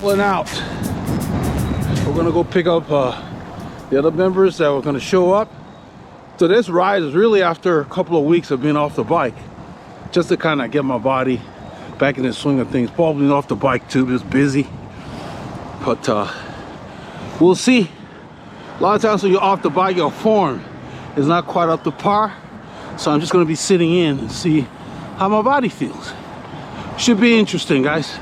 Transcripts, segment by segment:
Pulling out. We're gonna go pick up the other members that were gonna show up. So this ride is really after a couple of weeks of being off the bike, just to kind of get my body back in the swing of things. Probably off the bike too, just busy. But we'll see. A lot of times when you're off the bike, your form is not quite up to par. So I'm just gonna be sitting in and see how my body feels. Should be interesting, guys.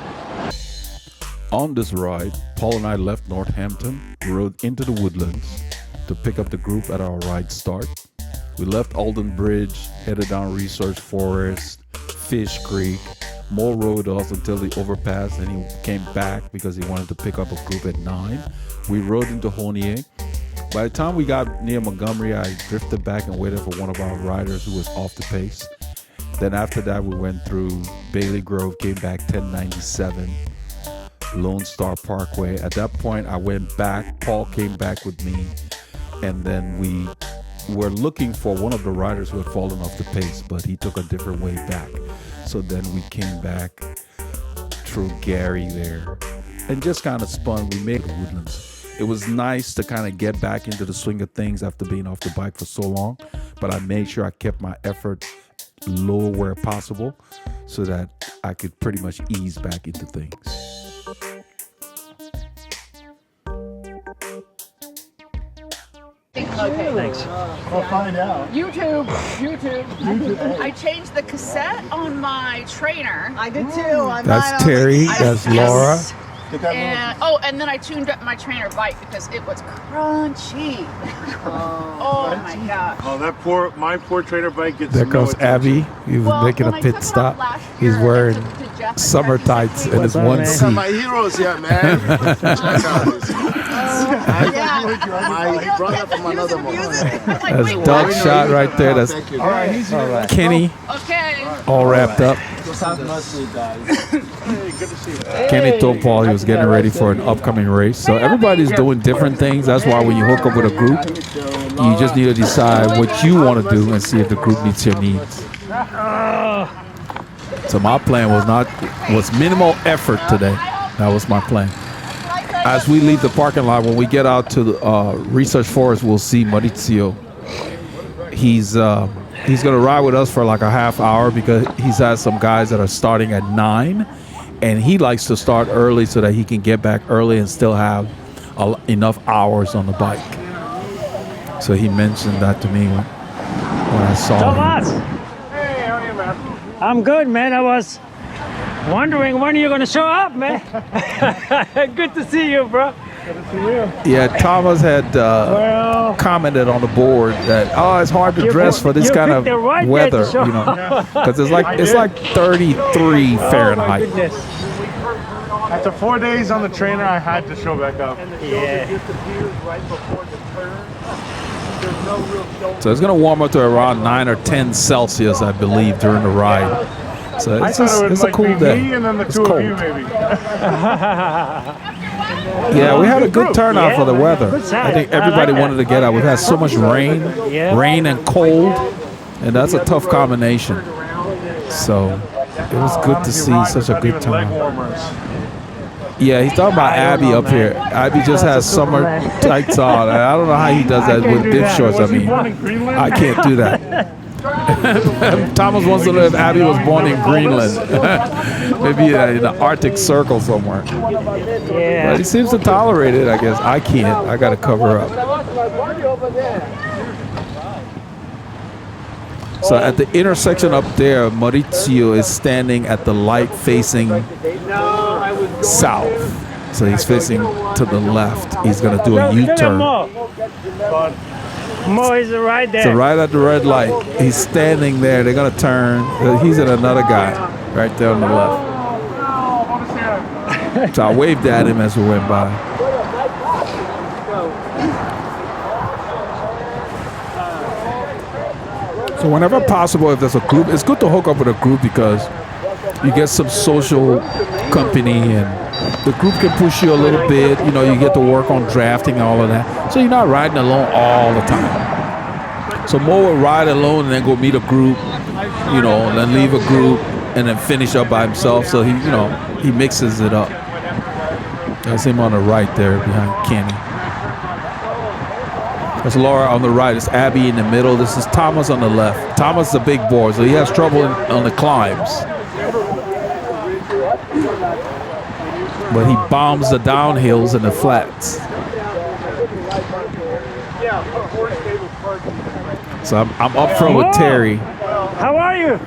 On this ride, Paul and I left Northampton, rode into the woodlands to pick up the group at our ride start. We left Alden Bridge, headed down Research Forest, Fishcreek. Mo rode us until the overpass, and he came back because he wanted to pick up a group at 9. We rode into Honea. By the time we got near Montgomery, I drifted back and waited for one of our riders who was off the pace. Then after that, we went through Bailey Grove, came back 1097, Lone Star Parkway. At that point, I went back. Paul came back with me, and then we were looking for one of the riders who had fallen off the pace, but he took a different way back. So then we came back through Gary there and just kind of spun. We made the woodlands. It was nice to kind of get back into the swing of things after being off the bike for so long, but I made sure I kept my effort low where possible so that I could pretty much ease back into things. Okay. Thanks. We'll find out. YouTube. I changed the cassette on my trainer. I did too. That's Terry. That's Laura. And then I tuned up my trainer bike because it was crunchy. Oh my gosh. Oh, my poor trainer bike gets. There comes Abby. He was making a pit stop. He's wearing summer tights and his one seat. My heroes here, man. My brother from another mom. That's Doug shot right there. That's Kenny. Okay. All wrapped up. Kenny told Paul he was getting ready for an upcoming race. So everybody's doing different things. That's why when you hook up with a group, you just need to decide what you want to do and see if the group meets your needs. So my plan was minimal effort today. That was my plan. As we leave the parking lot, when we get out to the Research Forest, we'll see Maurizio. He's going to ride with us for like a half hour because he's had some guys that are starting at 9, and he likes to start early so that he can get back early and still have enough hours on the bike. So he mentioned that to me when I saw him. Hey, how are you, man? I'm good, man. I was wondering when you're going to show up, man. Good to see you, bro. Good to see you. Yeah, Thomas had commented on the board that it's hard to dress for this kind of weather, you know, because it's like 33 Fahrenheit. After 4 days on the trainer, I had to show back up. Yeah. So it's going to warm up to around 9 or 10 Celsius, I believe, during the ride. So it's a cool day. Me and then the it's two cold. of you, maybe. Yeah, we had a good turnout for the weather. I think everybody wanted to get out. We've had so much rain and cold, and that's a tough combination. So it was good to see such a good turnout. Yeah, he's talking about Abby up here. Abby just has summer tights on. I don't know how he does that with Bibs shorts. I mean, I can't do that. Thomas wants to know if Abby was born in Greenland. Maybe in the Arctic Circle somewhere. Yeah. But he seems to tolerate it, I guess. I can't. I got to cover up. So at the intersection up there, Maurizio is standing at the light facing south. So he's facing to the left. He's going to do a U-turn. Mo is right there. So right at the red light, he's standing there. They're going to turn. He's in another guy right there on the left. So I waved at him as we went by. So whenever possible, if there's a group, it's good to hook up with a group because you get some social company and the group can push you a little bit. You know, you get to work on drafting and all of that. So you're not riding alone all the time. So Mo will ride alone and then go meet a group, you know, and then leave a group and then finish up by himself. So he mixes it up. That's him on the right there behind Kenny. There's Laura on the right. It's Abby in the middle. This is Thomas on the left. Thomas is a big boy, so he has trouble on the climbs. But he bombs the downhills and the flats. So I'm up front with Terry. How are you?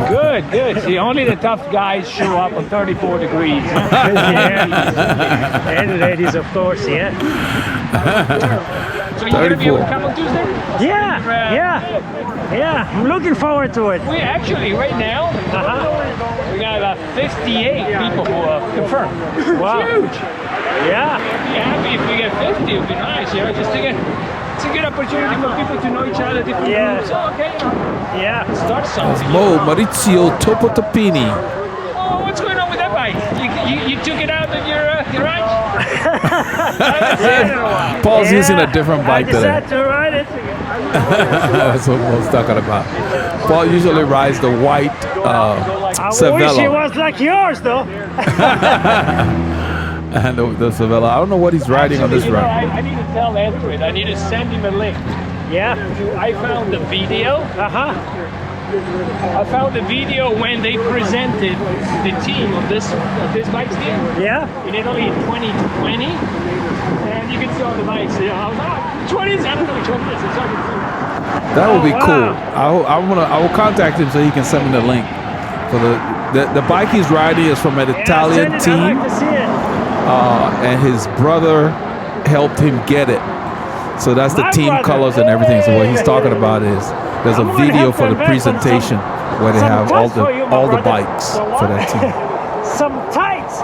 Good, good. See, only the tough guys show up on 34 degrees. Yeah. And ladies, of course, yeah. So you're going to be able to come on Tuesday? Yeah. I'm looking forward to it. We actually, right now, we got about 58 people who have confirmed. Wow. Huge. Yeah. I'd be happy if we get 50. It would be nice, you know, just to get... It's a good opportunity for people to know each other, different groups. So, okay, you know, Yeah. start something. Mo Maurizio Topotopini. Oh, what's going on with that bike? You took it out of your ranch? Paul's using a different bike I today. decided to ride it. That's what Mo's talking about. Paul usually rides the white I wish it Cervelo. was like yours, though. And the Cervelo. I don't know what he's riding on this You know, ride. I need to tell Andrew. I need to send him a link. Yeah. I found the video. I found the video when they presented the team of this bikes team Yeah. in Italy in 2020, and you can see all the bikes. You know, I was like, which one is it? I don't know which one it is. It's hard to see. That would be wow. cool. I will contact him so he can send me the link for the bike he's riding is from an Italian I'd team, like to see it. and his brother helped him get it. So that's the My team brother. colors and everything. So what he's talking about is there's a I'm gonna video have for to the invest on presentation where they some have tights for you, my all the brother. bikes for that team. Some tights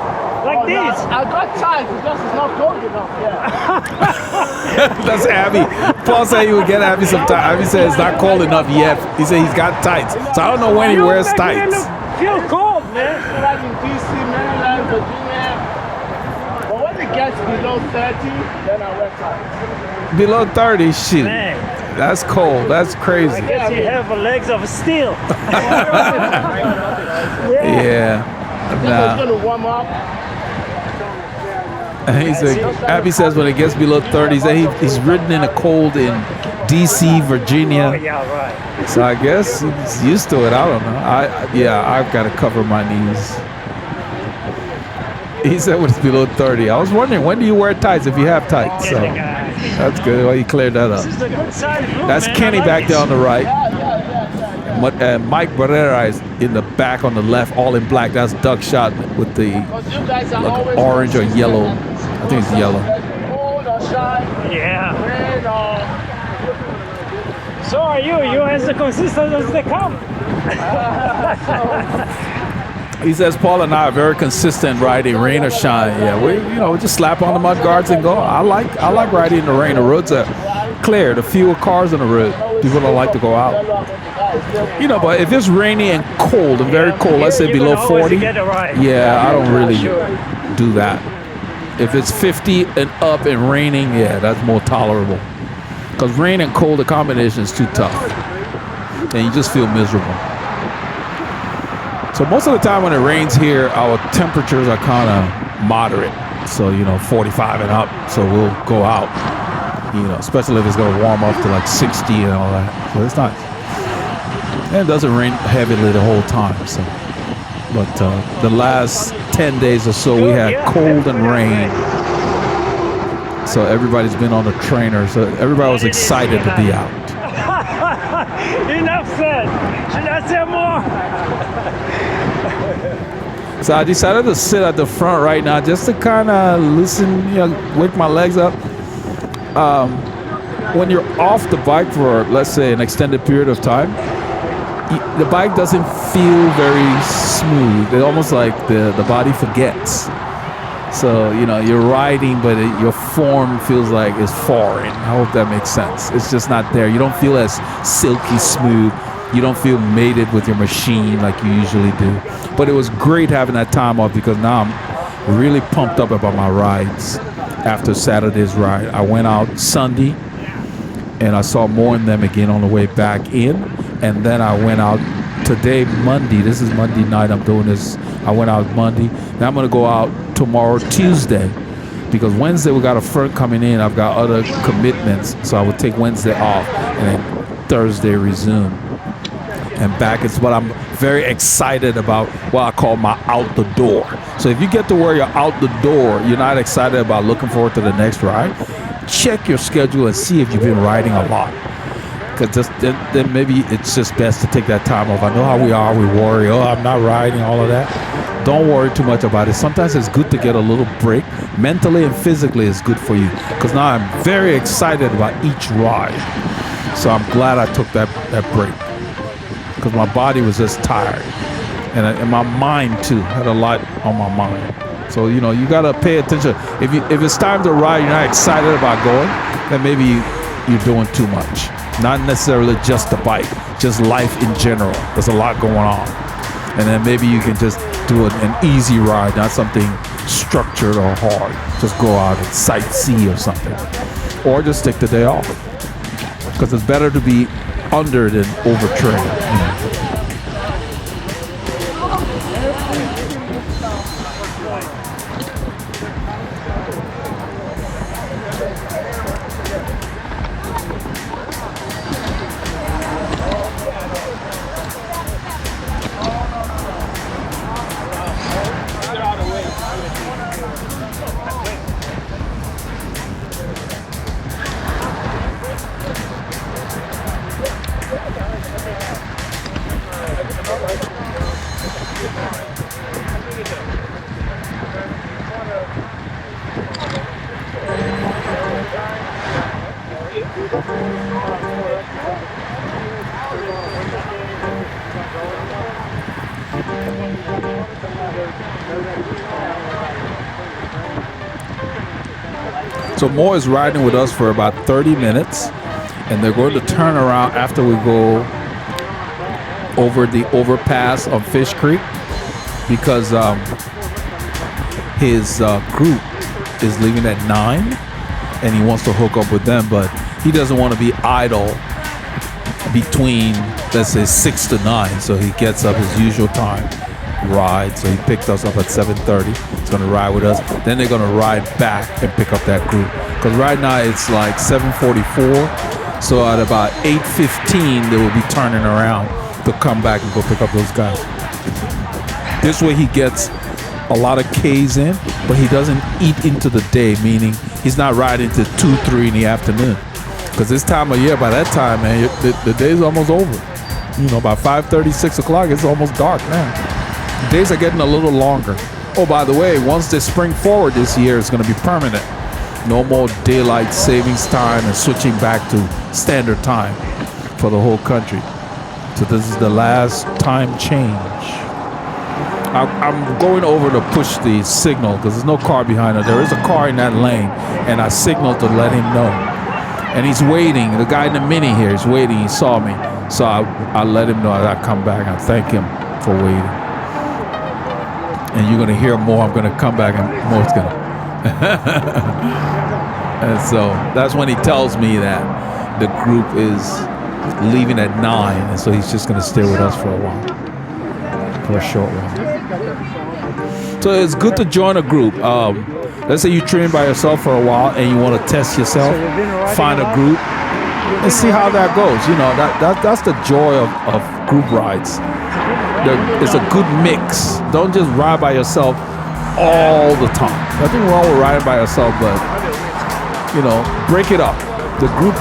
like these. I got time because it's not cold enough yet. That's Abby. Paul said he would get Abby some tights. Abby said it's not cold enough yet. He said he's got tights. So I don't know when he You wears make me tights. feel cold, man. Like in DC, Maryland, Virginia. But when it gets below 30, then I wear tights. Below 30, shit. Man, That's cold. That's crazy. I guess you have legs of steel. Yeah. It's Nah. going to warm up. He said, Abby says when it gets below 30, he's ridden in the cold in DC, Virginia. Oh, yeah, right. So I guess he's used to it. I don't know. I've got to cover my knees. He said when it's below 30. I was wondering, when do you wear tights if you have tights? So that's good. Well, you cleared that up. This is a good side group, That's man. Kenny I like back it. there on the right. Mike Barrera is in the back on the left, all in black. That's Doug Shot with the Because you guys are always orange or yellow. I think it's yellow. cold or shine, Yeah. rain or... So are you. You as consistent as they come. He says Paul and I are very consistent riding, rain or shine. Yeah, we just slap on the mud guards and go. I like riding in the rain. The roads are clear. The fewer cars on the road. People don't like to go out. But if it's rainy and cold and very cold, let's say You below can always 40. get it right. Yeah, I don't really Sure. do that. If it's 50 and up and raining, yeah, that's more tolerable. Because rain and cold, the combination is too tough. And you just feel miserable. So most of the time when it rains here, our temperatures are kind of moderate. So, 45 and up. So we'll go out, especially if it's going to warm up to like 60 and all that. So it's nice. And it doesn't rain heavily the whole time. So, but the last 10 days or so, we had cold and rain. So everybody's been on the trainer. So everybody was excited to be out. Enough said. Should I say more? So I decided to sit at the front right now just to kind of loosen, wake my legs up. When you're off the bike for, let's say, an extended period of time, the bike doesn't feel very smooth. It's almost like the body forgets. So, you're riding, but your form feels like it's foreign. I hope that makes sense. It's just not there. You don't feel as silky smooth. You don't feel mated with your machine like you usually do. But it was great having that time off because now I'm really pumped up about my rides after Saturday's ride. I went out Sunday and I saw more of them again on the way back in. And then I went out today, Monday. This is Monday night I'm doing this. I went out Monday. Now I'm going to go out tomorrow, Tuesday. because Wednesday we got a firm coming in. I've got other commitments, so I would take Wednesday off and then Thursday resume. And back is what I'm very excited about, what I call my out the door. So if you get to where you're out the door, you're not excited about looking forward to the next ride, check your schedule and see if you've been riding a lot. Because then maybe it's just best to take that time off. I know how we are. We worry, oh, I'm not riding, all of that. Don't worry too much about it. Sometimes it's good to get a little break. Mentally and physically it's good for you. Because now I'm very excited about each ride. So I'm glad I took that break. Because my body was just tired. And my mind, too, had a lot on my mind. So, you know, you got to pay attention. If it's time to ride, you're not excited about going, then maybe you're doing too much. Not necessarily just the bike, just life in general. There's a lot going on. And then maybe you can just do an easy ride, not something structured or hard. Just go out and sightsee or something. Or just take the day off. Because it's better to be under than overtrained. So Mo is riding with us for about 30 minutes, and they're going to turn around after we go over the overpass on Fishcreek, because his group is leaving at 9 and he wants to hook up with them, but he doesn't want to be idle between, let's say, 6 to 9. So he gets up his usual time, rides. So he picked us up at 7:30. He's going to ride with us. Then they're going to ride back and pick up that group. Because right now it's like 7:44. So at about 8:15, they will be turning around to come back and go pick up those guys. This way he gets a lot of Ks in, but he doesn't eat into the day, meaning he's not riding to 2, 3 in the afternoon. Because this time of year, by that time, man, the day's almost over. You know, by 5:30, 6 o'clock, it's almost dark now. The days are getting a little longer. Oh, by the way, once they spring forward this year, it's going to be permanent. No more daylight savings time and switching back to standard time for the whole country. So this is the last time change. I'm going over to push the signal because there's no car behind it. There is a car in that lane, and I signaled to let him know. And he's waiting. The guy in the Mini here is waiting. He saw me. So I let him know that I come back. I thank him for waiting. And you're going to hear more. I'm going to come back and more's going to. And so that's when he tells me that the group is leaving at 9. And so he's just going to stay with us for a while. For a short while. So it's good to join a group. Let's say you train by yourself for a while and you want to test yourself, find a group and see how that goes. You know, that's the joy of group rides. It's a good mix. Don't just ride by yourself all the time. Nothing wrong with riding by yourself, but you know, break it up. The group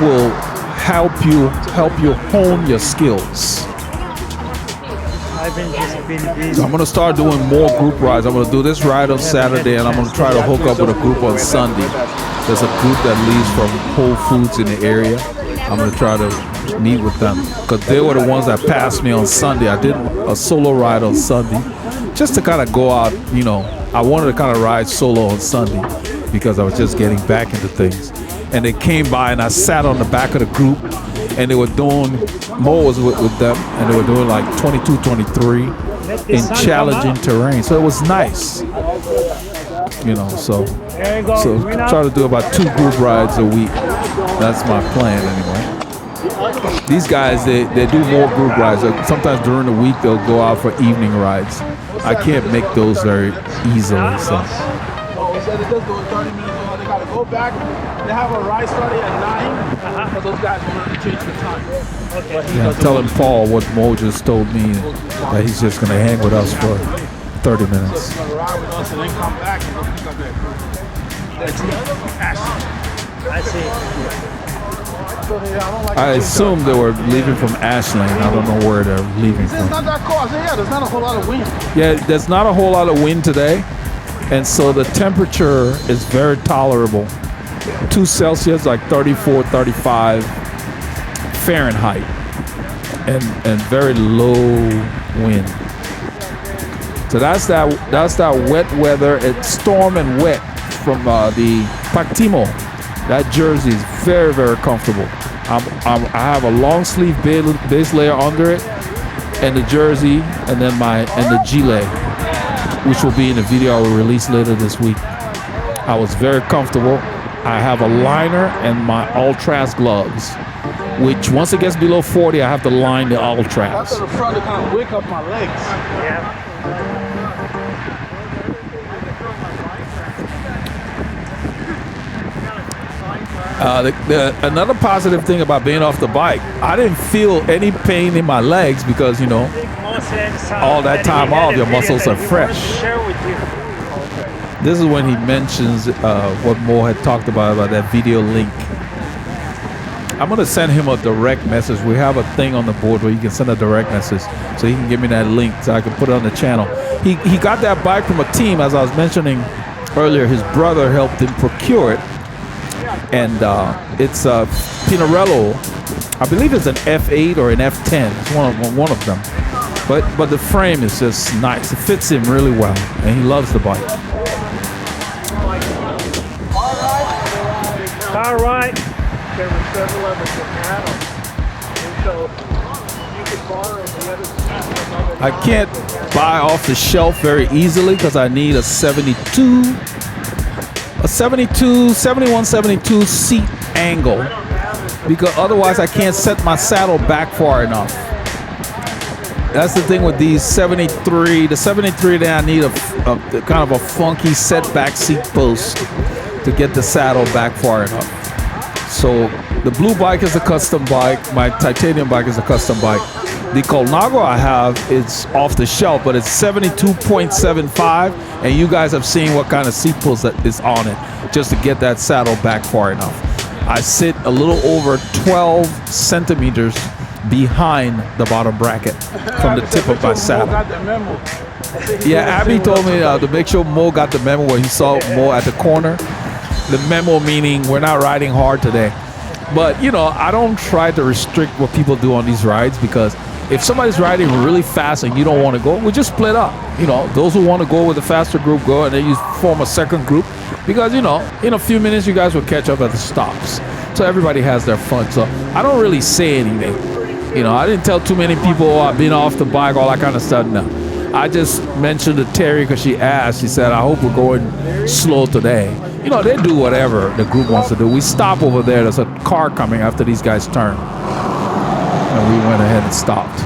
will help you hone your skills. So I'm going to start doing more group rides. I'm going to do this ride on Saturday, and I'm going to try to hook up with a group on Sunday. There's a group that leaves from Whole Foods in the area. I'm going to try to meet with them because they were the ones that passed me on Sunday. I did a solo ride on Sunday just to kind of go out. You know, I wanted to kind of ride solo on Sunday because I was just getting back into things. And they came by, and I sat on the back of the group, and they were doing, Mo was with them, and they were doing like 22, 23 in challenging terrain. So it was nice, you know, so try to do about 2 group rides a week. That's my plan anyway. These guys, they do more group rides. Sometimes during the week, they'll go out for evening rides. I can't make those very easily, so said it does go 30 minutes long. They got to go back. They have a ride starting at 9, but those guys wanted to change the time. Okay. Yeah, I'm telling Paul what Mo just told me, that he's just going to hang with us for 30 minutes. So he's gonna ride with us and then come back and go pick up that group. I see. I assume they were leaving from Ashland. I don't know where they're leaving It's from. not that cold. I said, yeah, there's not a whole lot of wind. Yeah, there's not a whole lot of wind today, and so the temperature is very tolerable. 2 Celsius, like 34, 35 Fahrenheit, and very low wind. So that's that wet weather. It's storm and wet from the Pactimo. That jersey is very, very comfortable. I have a long sleeve base layer under it, and the jersey, and then the gilet, which will be in the video I will release later this week. I was very comfortable. I have a liner and my Ultras gloves, which once it gets below 40, I have to line the Ultras. That's at the front to kind of wake up my legs. Yeah. Another positive thing about being off the bike, I didn't feel any pain in my legs because, you know, all that time off, your muscles are fresh. This is when he mentions what Mo had talked about that video link. I'm going to send him a direct message. We have a thing on the board where you can send a direct message so he can give me that link so I can put it on the channel. He got that bike from a team, as I was mentioning earlier. His brother helped him procure it. And it's a Pinarello. I believe it's an F8 or an F10. It's one of them. But the frame is just nice. It fits him really well, and he loves the bike. All right. There were several of us in Seattle. And so you could borrow the other stuff. I can't buy off the shelf very easily because I need a 71, 72 seat angle, because otherwise I can't set my saddle back far enough. That's the thing with these 73. The 73, then I need a kind of a funky setback seat post to get the saddle back far enough. So the blue bike is a custom bike. My titanium bike is a custom bike. The Colnago I have is off the shelf, but it's 72.75, and you guys have seen what kind of seat post that is on it just to get that saddle back far enough. I sit a little over 12 centimeters behind the bottom bracket from the tip of my saddle. Yeah, Abby told me to make sure Mo got the memo when he saw Mo at the corner. The memo meaning we're not riding hard today. But, you know, I don't try to restrict what people do on these rides, because if somebody's riding really fast and you don't want to go, we just split up. You know, those who want to go with the faster group go, and then you form a second group, because, you know, in a few minutes you guys will catch up at the stops. So everybody has their fun. So I don't really say anything. You know, I didn't tell too many people, oh, I've been off the bike, all that kind of stuff. No. I just mentioned to Terry because she asked. She said, I hope we're going slow today. You know, they do whatever the group wants to do. We stop over there. There's a car coming after these guys turn. And we went ahead and stopped.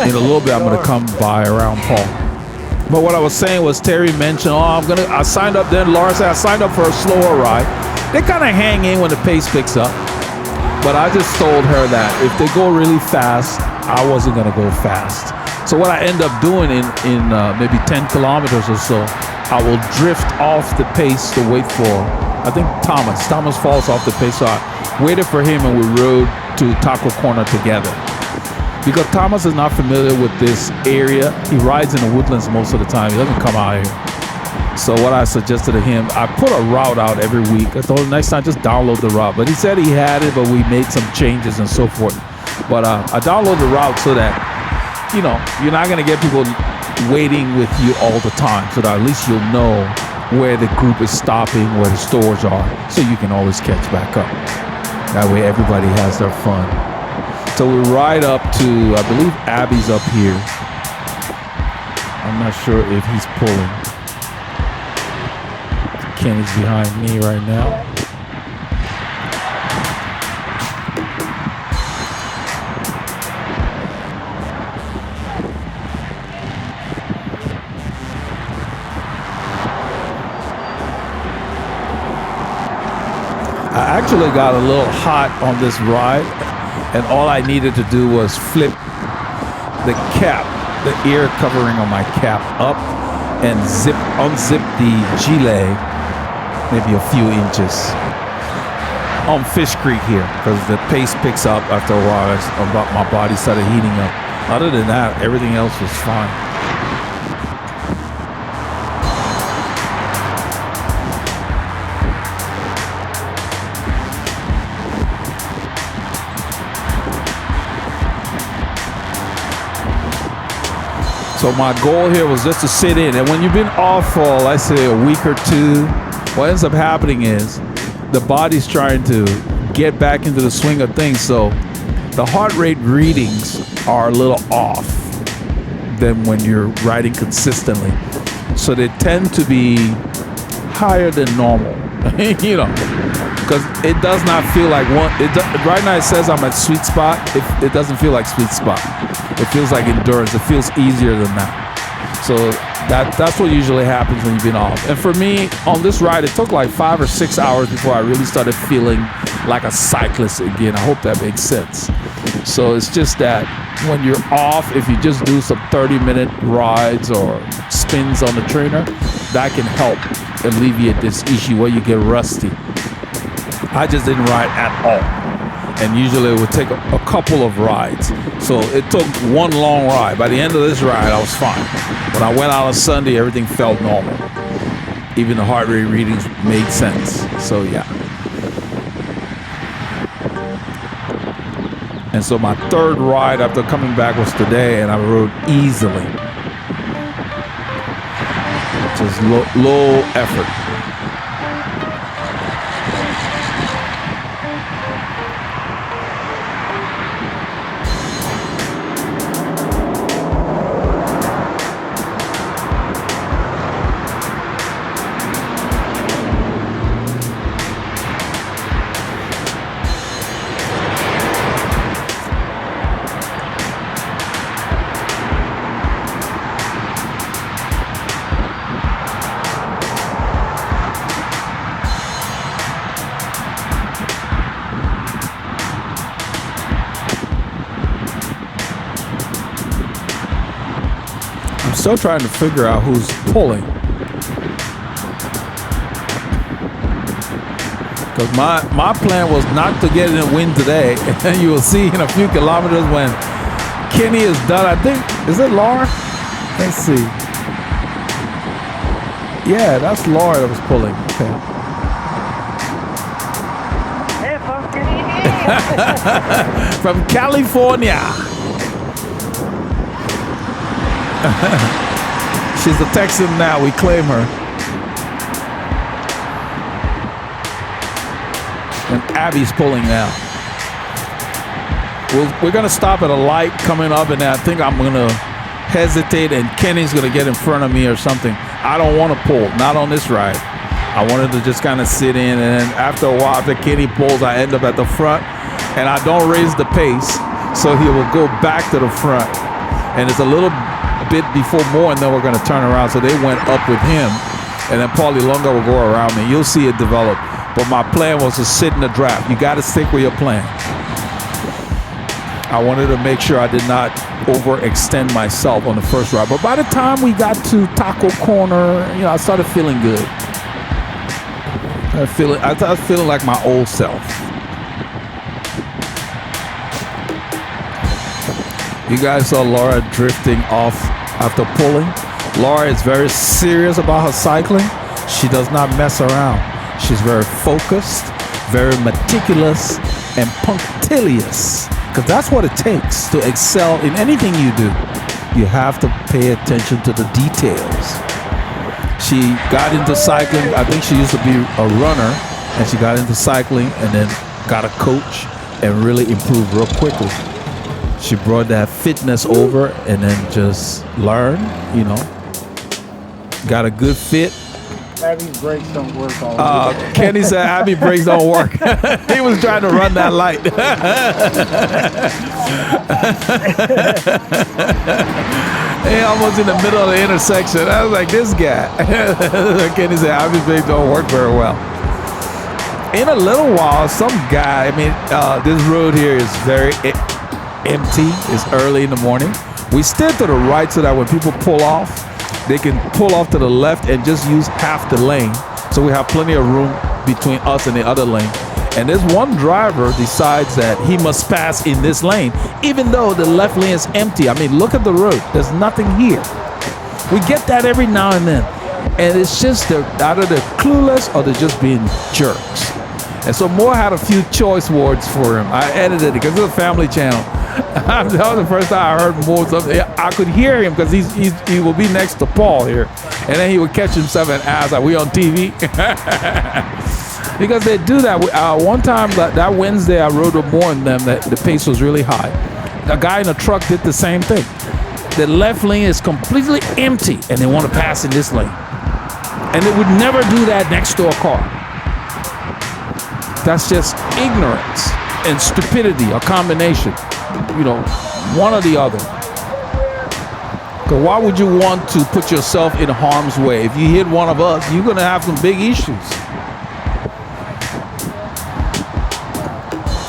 In a little bit, I'm going to come by around Paul. But what I was saying was, Terry mentioned, I signed up then. Laura said, I signed up for a slower ride. They kind of hang in when the pace picks up. But I just told her that if they go really fast, I wasn't going to go fast. So what I end up doing in maybe 10 kilometers or so, I will drift off the pace to wait for, I think, Thomas. Thomas falls off the pace, so I waited for him and we rode to Taco Corner together. Because Thomas is not familiar with this area. He rides in the woodlands most of the time. He doesn't come out here. So what I suggested to him, I put a route out every week. I told him next time just download the route. But he said he had it, but we made some changes and so forth. But I download the route so that, you know, you're not going to get people waiting with you all the time, so that at least you'll know where the group is stopping, where the stores are, so you can always catch back up. That way everybody has their fun. So we ride up to, I believe Abby's up here. I'm not sure if he's pulling. Kenny's behind me right now. actually got a little hot on this ride, and all I needed to do was flip the cap, the ear covering on my cap up, and unzip the gilet maybe a few inches on Fishcreek here, because the pace picks up after a while. My body started heating up. Other than that, everything else was fine. So my goal here was just to sit in. And when you've been off for, let's say, a week or two, what ends up happening is the body's trying to get back into the swing of things. So the heart rate readings are a little off than when you're riding consistently. So they tend to be higher than normal, you know, because it does not feel like one. Right now it says I'm at sweet spot. It doesn't feel like sweet spot. It feels like endurance. It feels easier than that. So that's what usually happens when you've been off. And for me, on this ride, it took like 5 or 6 hours before I really started feeling like a cyclist again. I hope that makes sense. So it's just that when you're off, if you just do some 30-minute rides or spins on the trainer, that can help alleviate this issue where you get rusty. I just didn't ride at all. And usually it would take a couple of rides. So it took one long ride. By the end of this ride, I was fine. When I went out on Sunday, everything felt normal. Even the heart rate readings made sense. So yeah. And so my third ride after coming back was today, and I rode easily. Just low effort. Still trying to figure out who's pulling, because my plan was not to get in a win today. And you will see in a few kilometers when Kenny is done. I think, is it Laura? Let's see. Yeah, that's Laura that was pulling. Okay. Hey, From California. She's a Texan now. We claim her. And Abby's pulling now. We're going to stop at a light coming up, and I think I'm going to hesitate, and Kenny's going to get in front of me or something. I don't want to pull. Not on this ride. I wanted to just kind of sit in, and then after a while, after Kenny pulls, I end up at the front, and I don't raise the pace, so he will go back to the front. And it's a little bit before more, and then we're going to turn around. So they went up with him, and then Paulie Lunga will go around me. You'll see it develop. But my plan was to sit in the draft. You got to stick with your plan. I wanted to make sure I did not overextend myself on the first ride. But by the time we got to Taco Corner, you know, I started feeling good. I was feeling like my old self. You guys saw Laura drifting off after pulling. Laura is very serious about her cycling. She does not mess around. She's very focused, very meticulous, and punctilious. Because that's what it takes to excel in anything you do. You have to pay attention to the details. She got into cycling. I think she used to be a runner, and she got into cycling and then got a coach and really improved real quickly. She brought that fitness over and then just learned, you know. Got a good fit. Abby's brakes don't work all Kenny said Abby brakes don't work. He was trying to run that light. He almost in the middle of the intersection. I was like, this guy. Kenny said Abby's brakes don't work very well. in a little while, some guy, I mean, this road here is very empty. It's early in the morning. We steer to the right so that when people pull off, they can pull off to the left and just use half the lane. So we have plenty of room between us and the other lane. And this one driver decides that he must pass in this lane, even though the left lane is empty. I mean, look at the road. There's nothing here. We get that every now and then. And it's just either they're clueless or they're just being jerks. And so Moore had a few choice words for him. I edited it because it's a family channel. That was the first time I heard Moore something. I could hear him because he will be next to Paul here. And then he would catch himself and ask, are we on TV? Because they do that. One time that Wednesday I rode with Moore and them, that the pace was really high. A guy in a truck did the same thing. The left lane is completely empty and they want to pass in this lane. And they would never do that next to a car. That's just ignorance and stupidity, a combination. You know, one or the other. Because why would you want to put yourself in harm's way? If you hit one of us, you're going to have some big issues.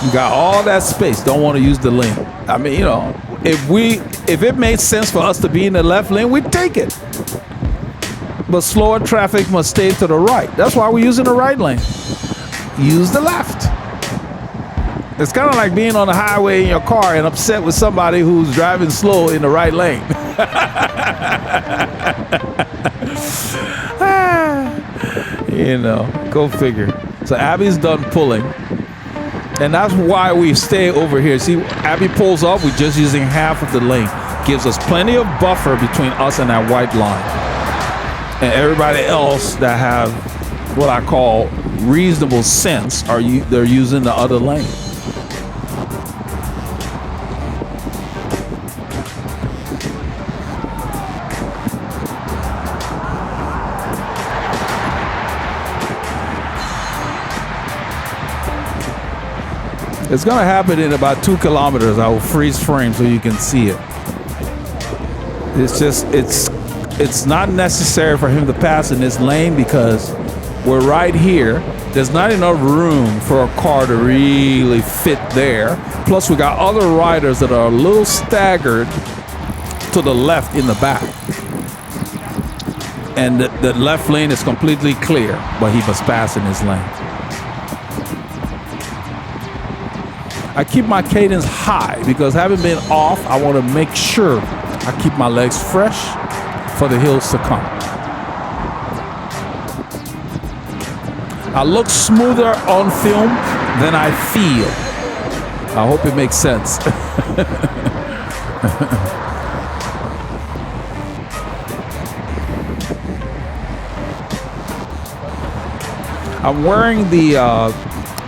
You got all that space, don't want to use the lane. I mean, you know, if it made sense for us to be in the left lane, we'd take it. But slower traffic must stay to the right. That's why we're using the right lane. Use the left. It's kind of like being on the highway in your car and upset with somebody who's driving slow in the right lane. You know, go figure. So Abby's done pulling. And that's why we stay over here. See, Abby pulls off, we're just using half of the lane. Gives us plenty of buffer between us and that white line. And everybody else that have what I call reasonable sense, they're using the other lane. It's gonna happen in about 2 kilometers. I will freeze frame so you can see it. It's just, it's not necessary for him to pass in this lane because we're right here. There's not enough room for a car to really fit there. Plus we got other riders that are a little staggered to the left in the back. And the left lane is completely clear, but he must pass in his lane. I keep my cadence high because having been off, I want to make sure I keep my legs fresh for the hills to come. I look smoother on film than I feel. I hope it makes sense. I'm wearing the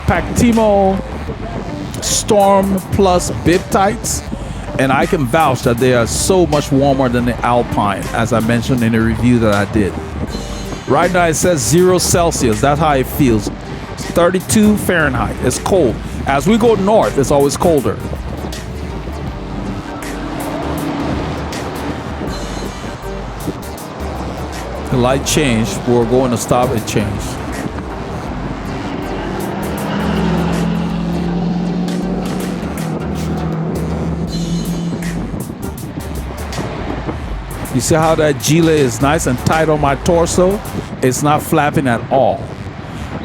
Pactimo Storm Plus bib tights, and I can vouch that they are so much warmer than the Alpine, as I mentioned in the review that I did. Right now it says 0 Celsius. That's how it feels. It's 32 Fahrenheit. It's cold. As we go north, it's always colder. The light changed. We're going to stop and change. You see how that gilet is nice and tight on my torso? It's not flapping at all.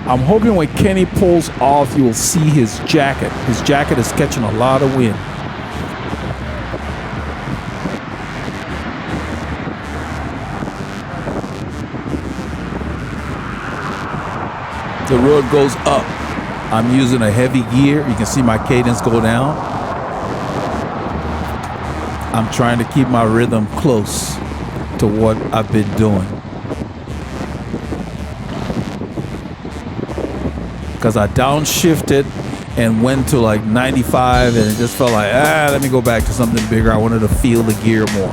I'm hoping when Kenny pulls off, you will see his jacket. His jacket is catching a lot of wind. The road goes up. I'm using a heavy gear. You can see my cadence go down. I'm trying to keep my rhythm close to what I've been doing. Because I downshifted and went to like 95 and it just felt like, let me go back to something bigger. I wanted to feel the gear more.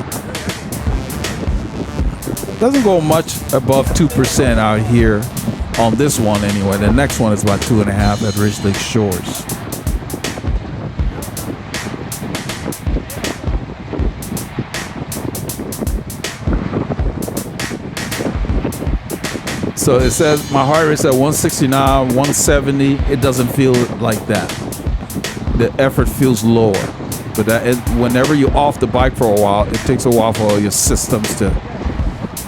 Doesn't go much above 2% out here on this one anyway. The next one is about 2.5 at Ridge Lake Shores. So it says my heart rate's at 169, 170. It doesn't feel like that. The effort feels lower. But whenever you're off the bike for a while, it takes a while for all your systems to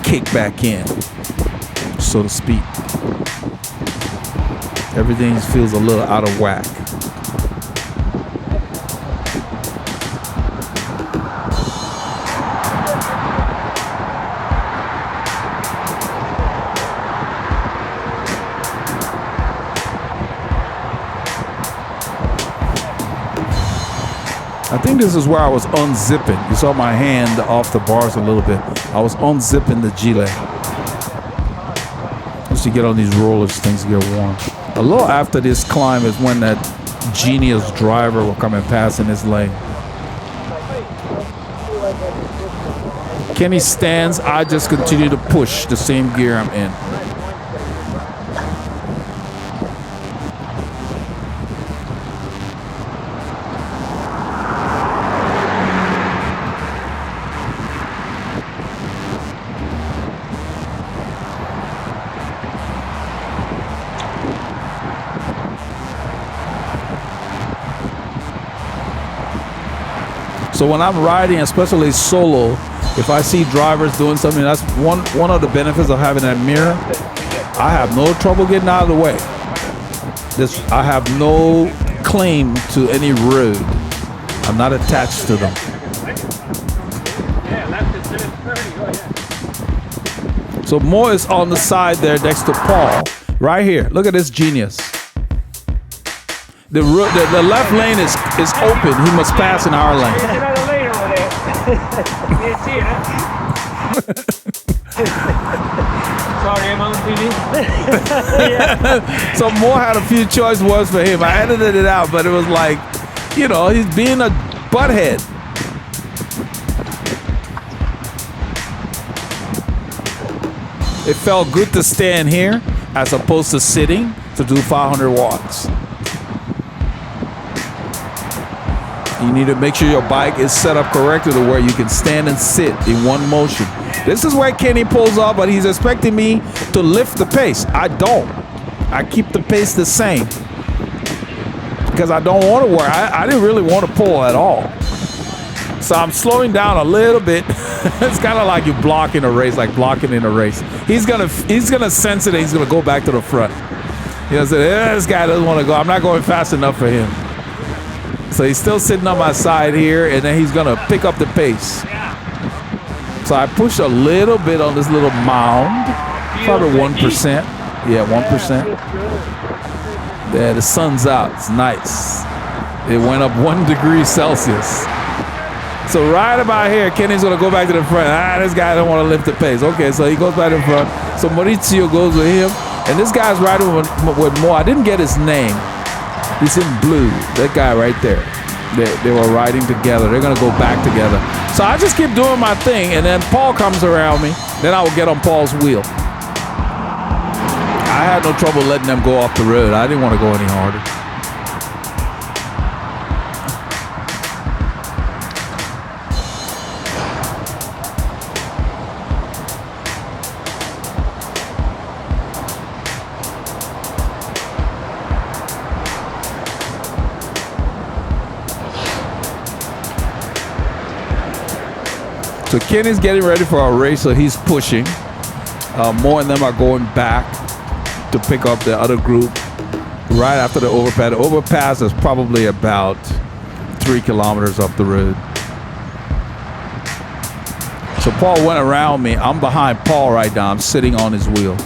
kick back in, so to speak. Everything feels a little out of whack. I think this is where I was unzipping. You saw my hand off the bars a little bit. I was unzipping the gilet. Just to get on these rollers, things get warm. A little after this climb is when that genius driver will come and pass in his lane. Kenny stands, I just continue to push the same gear I'm in. So when I'm riding, especially solo, if I see drivers doing something, that's one of the benefits of having that mirror. I have no trouble getting out of the way. I have no claim to any road. I'm not attached to them. So Mo is on the side there next to Paul, right here. Look at this genius. The left lane is open. He must pass in our lane. There's another lane over there. You didn't see it, huh? Sorry, I'm on TV. So Moore had a few choice words for him. I edited it out, but it was like, you know, he's being a butthead. It felt good to stand here as opposed to sitting to do 500 watts. You need to make sure your bike is set up correctly to where you can stand and sit in one motion. This is where Kenny pulls off, but he's expecting me to lift the pace. I don't. I keep the pace the same because I don't want to work. I didn't really want to pull at all. So I'm slowing down a little bit. It's kind of like you're blocking a race, like blocking in a race. He's gonna sense it and he's gonna go back to the front. He'll say, this guy doesn't want to go. I'm not going fast enough for him. So he's still sitting on my side here, and then he's gonna pick up the pace. So I pushed a little bit on this little mound, probably 1%. Yeah, 1%. Yeah, the sun's out. It's nice. It went up 1 degree Celsius. So right about here, Kenny's gonna go back to the front. This guy don't want to lift the pace. Okay, so he goes back in front. So Maurizio goes with him, and this guy's riding with Mo. I didn't get his name. He's in blue. That guy right there. They were riding together. They're gonna go back together. So I just keep doing my thing, and then Paul comes around me. Then I will get on Paul's wheel. I had no trouble letting them go off the road. I didn't want to go any harder. So Kenny's getting ready for our race, so he's pushing. Mo and them are going back to pick up the other group right after the overpass. The overpass is probably about 3 kilometers up the road. So Paul went around me. I'm behind Paul right now. I'm sitting on his wheel.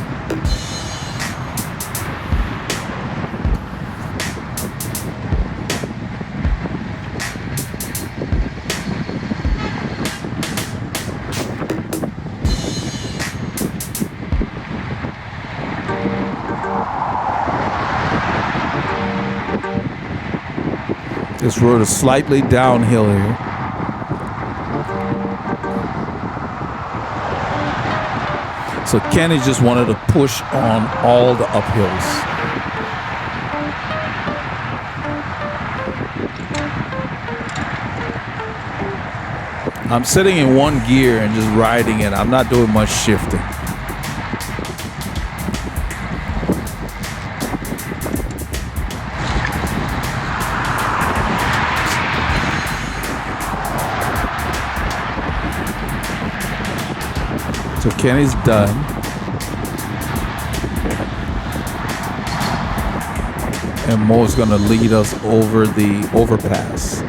This road is slightly downhill here. So Kenny just wanted to push on all the uphills. I'm sitting in one gear and just riding it. I'm not doing much shifting. So Kenny's done. And Mo's gonna lead us over the overpass.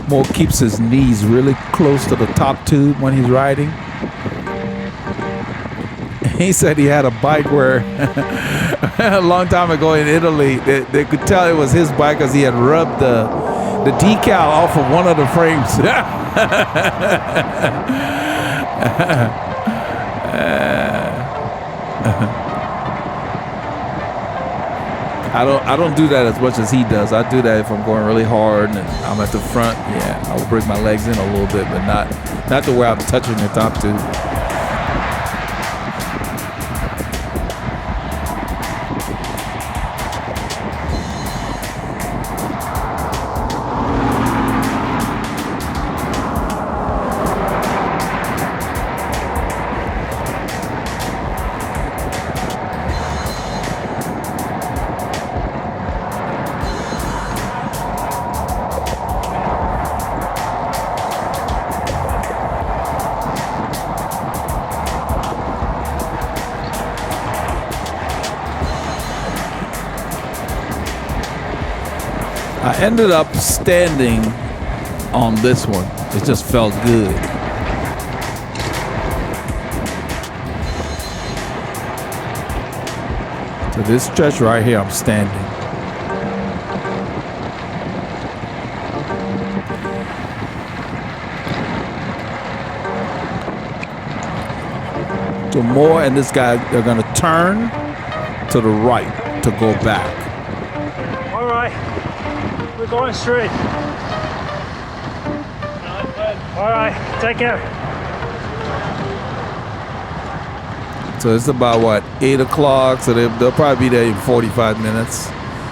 Mo keeps his knees really close to the top tube when he's riding. He said he had a bike where a long time ago in Italy, they could tell it was his bike because he had rubbed the decal off of one of the frames. I don't do that as much as he does. I do that if I'm going really hard and I'm at the front. Yeah, I'll bring my legs in a little bit, but not to where I'm touching the top tube. I ended up standing on this one. It just felt good. So this stretch right here, I'm standing. So Moore and this guy, they're gonna turn to the right to go back. All right, we're going straight. All right, take care. So it's about what, 8 o'clock? So they'll probably be there in 45 minutes.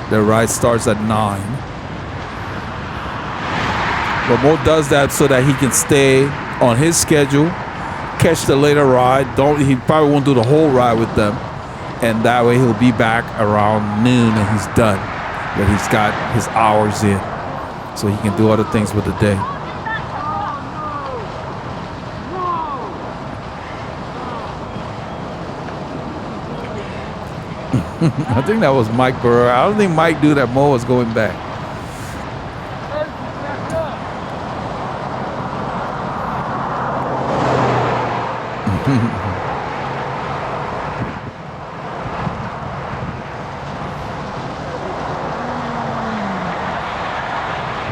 Their ride starts at 9. But Mo does that so that he can stay on his schedule, catch the later ride. He probably won't do the whole ride with them, and that way he'll be back around noon and he's done. But he's got his hours in, so he can do other things with the day. I think that was Mike Burrow. I don't think Mike knew that Mo was going back.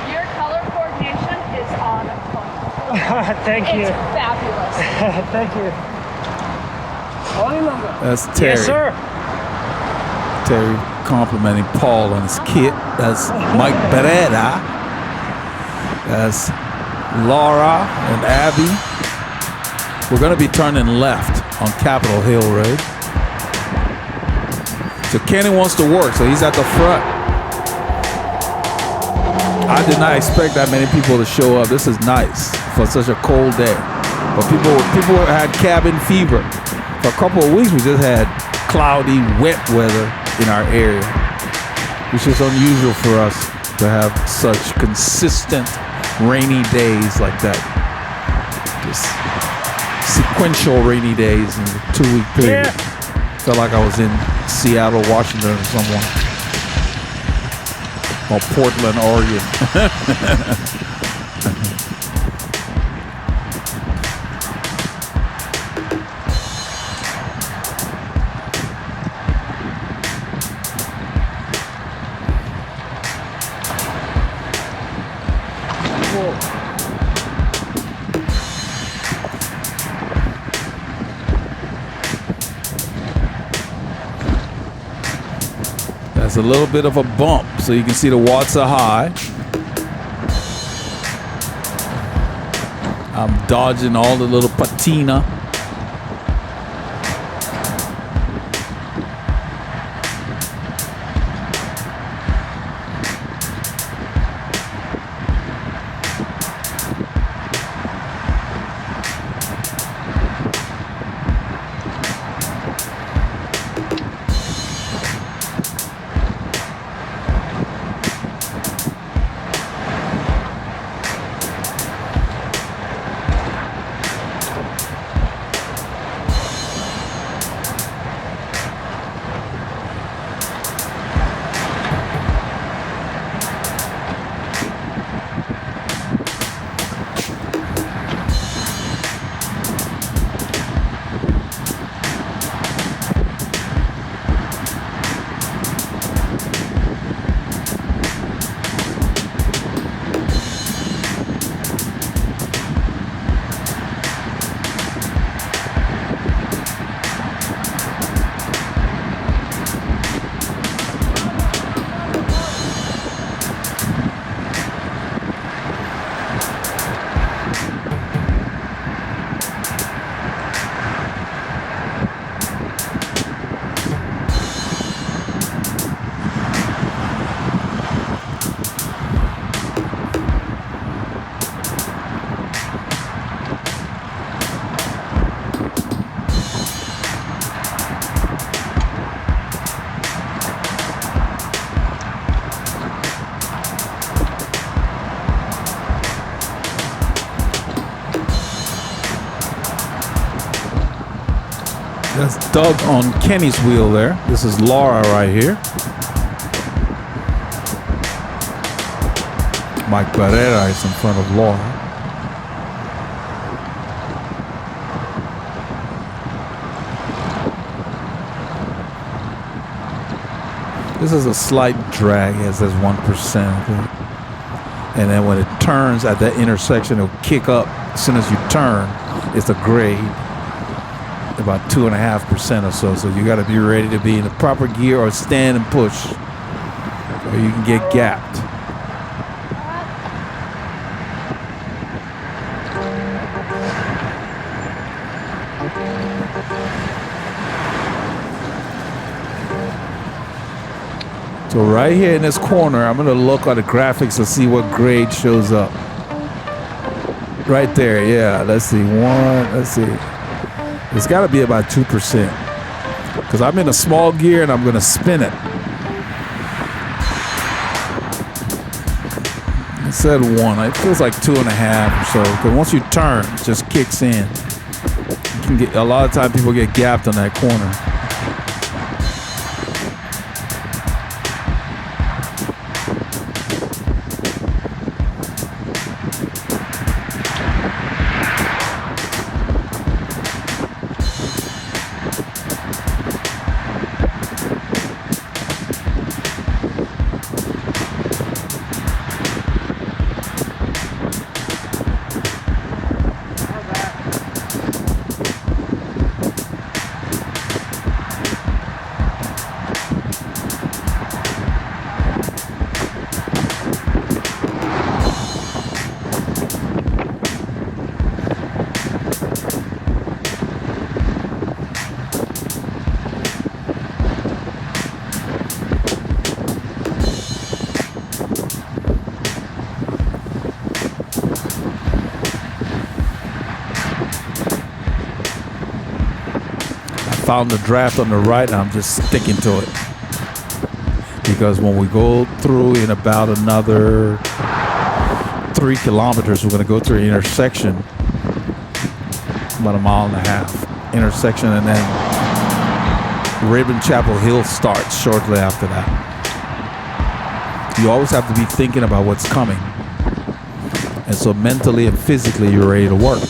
Your color coordination is on point. Thank you. It's fabulous. Thank you. That's Terry. Yes, sir. Terry complimenting Paul on his kit. That's Mike Beretta. That's Laura and Abby. We're going to be turning left on Capitol Hill Road. So Kenny wants to work, so he's at the front. I did not expect that many people to show up. This is nice for such a cold day. But people had cabin fever. For a couple of weeks, we just had cloudy, wet weather in our area, which is unusual for us to have such consistent rainy days like that. Just sequential rainy days in a 2-week period. Yeah. Felt like I was in Seattle, Washington or somewhere. Or Portland, Oregon. There's a little bit of a bump, so you can see the watts are high. I'm dodging all the little patina. Doug on Kenny's wheel there. This is Laura right here. Mike Barrera is in front of Laura. This is a slight drag, it says 1%. And then when it turns at that intersection, it'll kick up as soon as you turn. It's a grade, about 2.5% or so. So you got to be ready to be in the proper gear or stand and push, or you can get gapped. So right here in this corner, I'm gonna look at the graphics to see what grade shows up. Right there, yeah, let's see, let's see. It's gotta be about 2%. Because I'm in a small gear and I'm gonna spin it. It said 1, it feels like 2.5 or so. Because once you turn, it just kicks in. You can get, a lot of time people get gapped on that corner. Found the draft on the right, and I'm just sticking to it. Because when we go through in about another 3 kilometers, we're going to go through an intersection, about 1.5 miles intersection, and then Raven Chapel Hill starts shortly after that. You always have to be thinking about what's coming. And so mentally and physically, you're ready to work.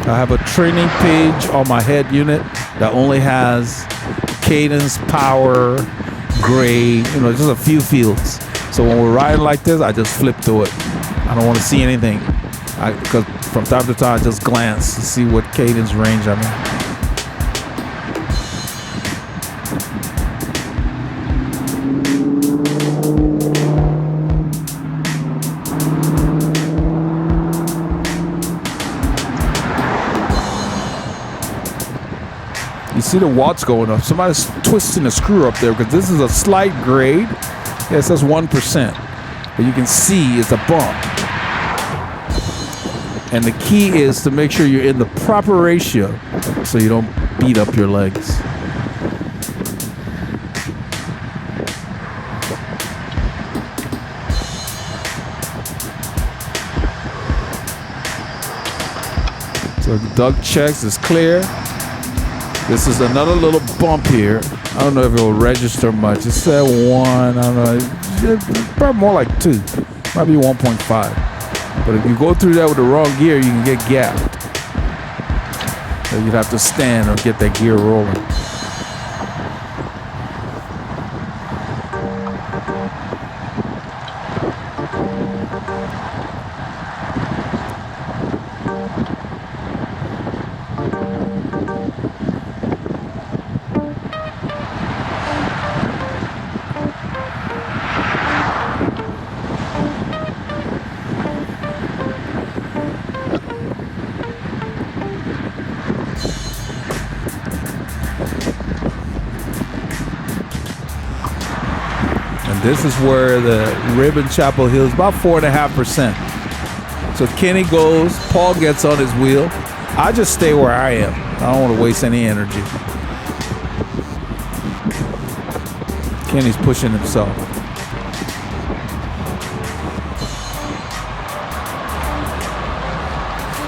I have a training page on my head unit that only has cadence, power, grade, just a few fields. So when we're riding like this, I just flip through it. I don't want to see anything. Because from time to time, I just glance to see what cadence range I'm in. See the watts going up. Somebody's twisting a screw up there because this is a slight grade. Yeah, it says 1%, but you can see it's a bump. And the key is to make sure you're in the proper ratio so you don't beat up your legs. So Doug checks, it's clear. This is another little bump here. I don't know if it will register much. It said 1, I don't know. Probably more like 2. Might be 1.5. But if you go through that with the wrong gear, you can get gapped. So you'd have to stand or get that gear rolling. This is where the Ribbon Chapel Hill is about 4.5%. So Kenny goes, Paul gets on his wheel. I just stay where I am. I don't want to waste any energy. Kenny's pushing himself.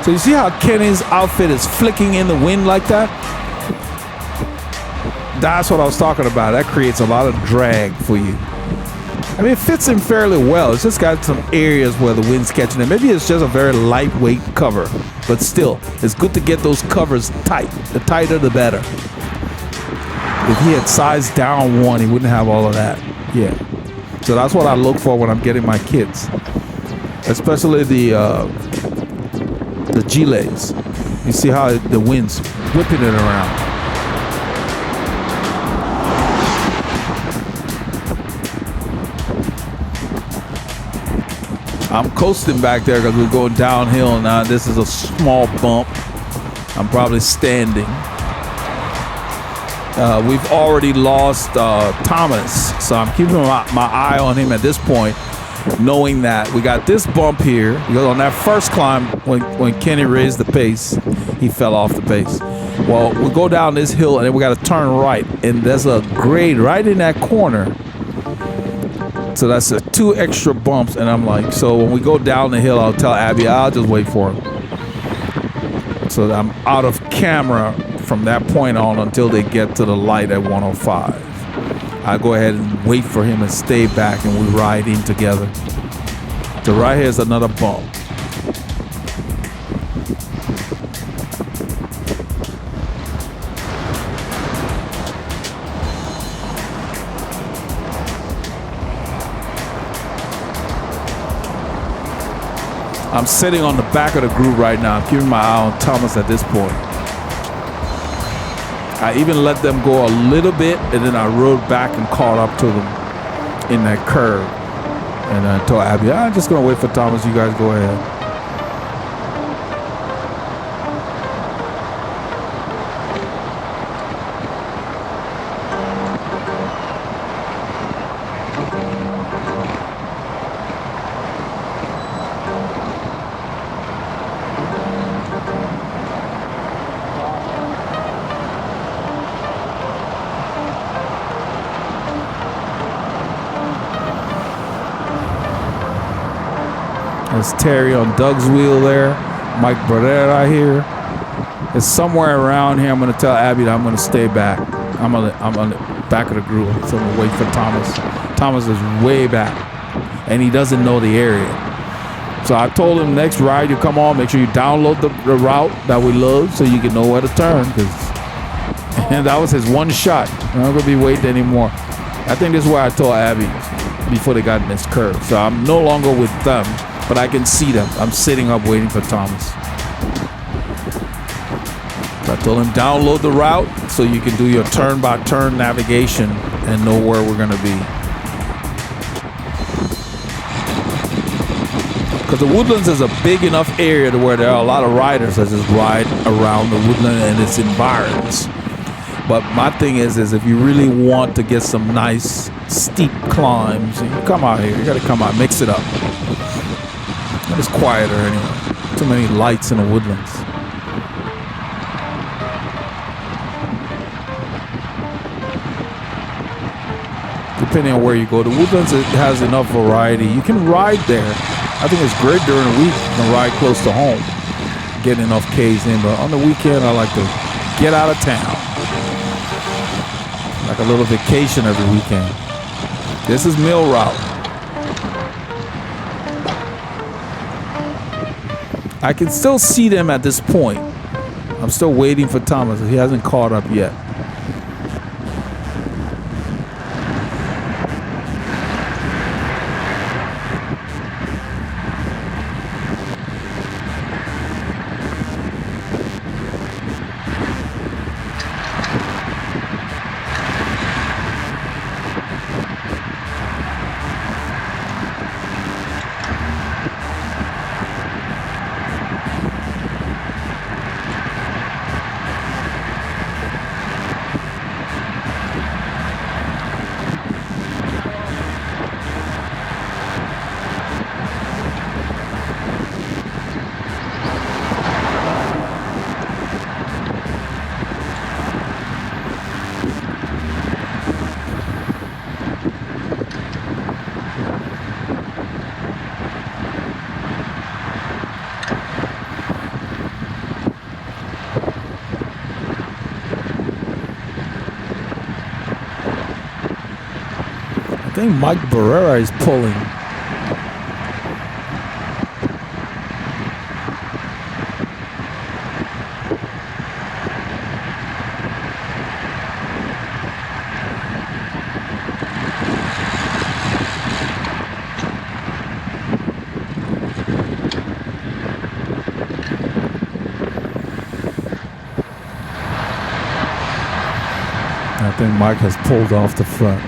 So you see how Kenny's outfit is flicking in the wind like that? That's what I was talking about. That creates a lot of drag for you. I mean, it fits in fairly well. It's just got some areas where the wind's catching it. Maybe it's just a very lightweight cover, but still, it's good to get those covers tight. The tighter, the better. If he had sized down one, he wouldn't have all of that. Yeah. So that's what I look for when I'm getting my kits, especially the gilets. You see how the wind's whipping it around. I'm coasting back there because we're going downhill now. This is a small bump. I'm probably standing. We've already lost Thomas, so I'm keeping my eye on him at this point, knowing that we got this bump here. Because on that first climb, when Kenny raised the pace, he fell off the pace. Well, we go down this hill and then we got to turn right, and there's a grade right in that corner. So that's 2 extra bumps, and I'm like, so when we go down the hill, I'll tell Abby, I'll just wait for him. So I'm out of camera from that point on until they get to the light at 105. I go ahead and wait for him and stay back, and we ride in together. So right here is another bump. I'm sitting on the back of the group right now. I'm keeping my eye on Thomas at this point. I even let them go a little bit, and then I rode back and caught up to them in that curve. And I told Abby, I'm just going to wait for Thomas. You guys go ahead. There's Terry on Doug's wheel there. Mike Barrera here. It's somewhere around here. I'm going to tell Abby that I'm going to stay back. I'm on the back of the group. So I'm going to wait for Thomas. Thomas is way back, and he doesn't know the area. So I told him next ride you come on, make sure you download the route that we love so you can know where to turn. And that was his one shot. I'm not going to be waiting anymore. I think this is where I told Abby before they got in this curve. So I'm no longer with them, but I can see them. I'm sitting up waiting for Thomas. So I told him download the route so you can do your turn-by-turn navigation and know where we're going to be. Because the Woodlands is a big enough area to where there are a lot of riders that just ride around the woodland and its environs. But my thing is if you really want to get some nice steep climbs, you come out here. You got to come out, mix it up. It's quieter anyway. Too many lights in the woodlands. Depending on where you go, the woodlands it has enough variety. You can ride there. I think it's great during the week. You can ride close to home, get enough Ks in. But on the weekend, I like to get out of town, like a little vacation every weekend. This is Mill Route. I can still see them at this point. I'm still waiting for Thomas. He hasn't caught up yet. think Mike Barrera is pulling. I think Mike has pulled off the front.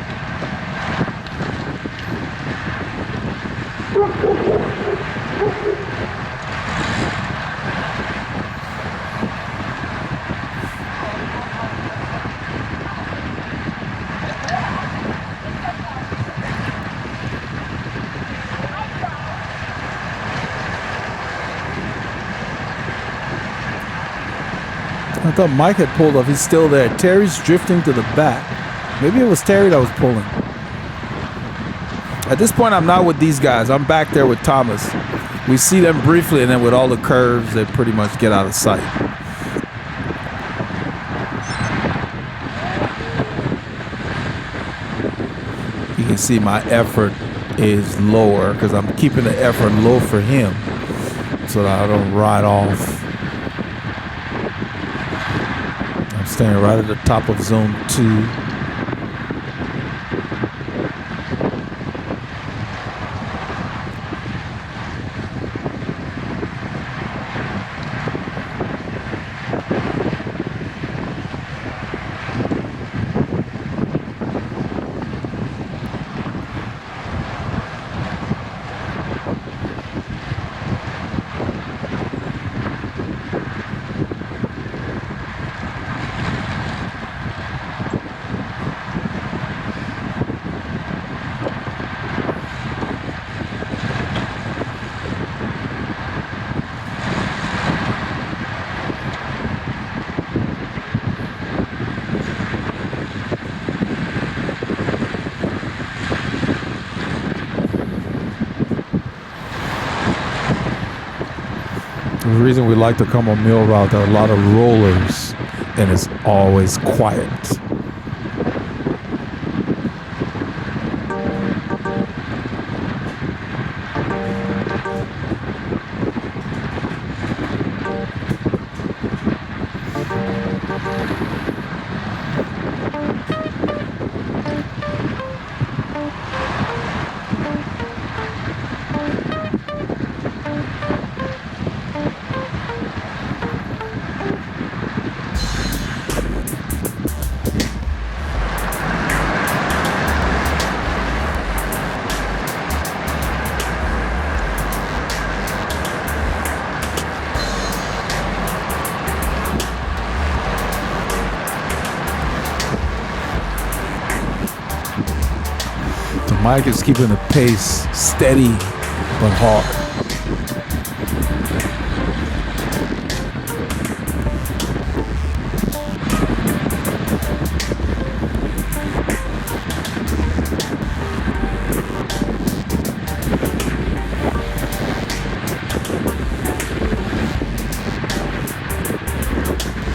I thought Mike had pulled off. He's still there. Terry's drifting to the back. Maybe it was Terry that was pulling. At this point, I'm not with these guys. I'm back there with Thomas. We see them briefly, and then with all the curves, they pretty much get out of sight. You can see my effort is lower because I'm keeping the effort low for him so that I don't ride off. Staying right at the top of zone 2. The reason we like to come on Mill Route, there are a lot of rollers and it's always quiet. Mike is keeping the pace steady but hard.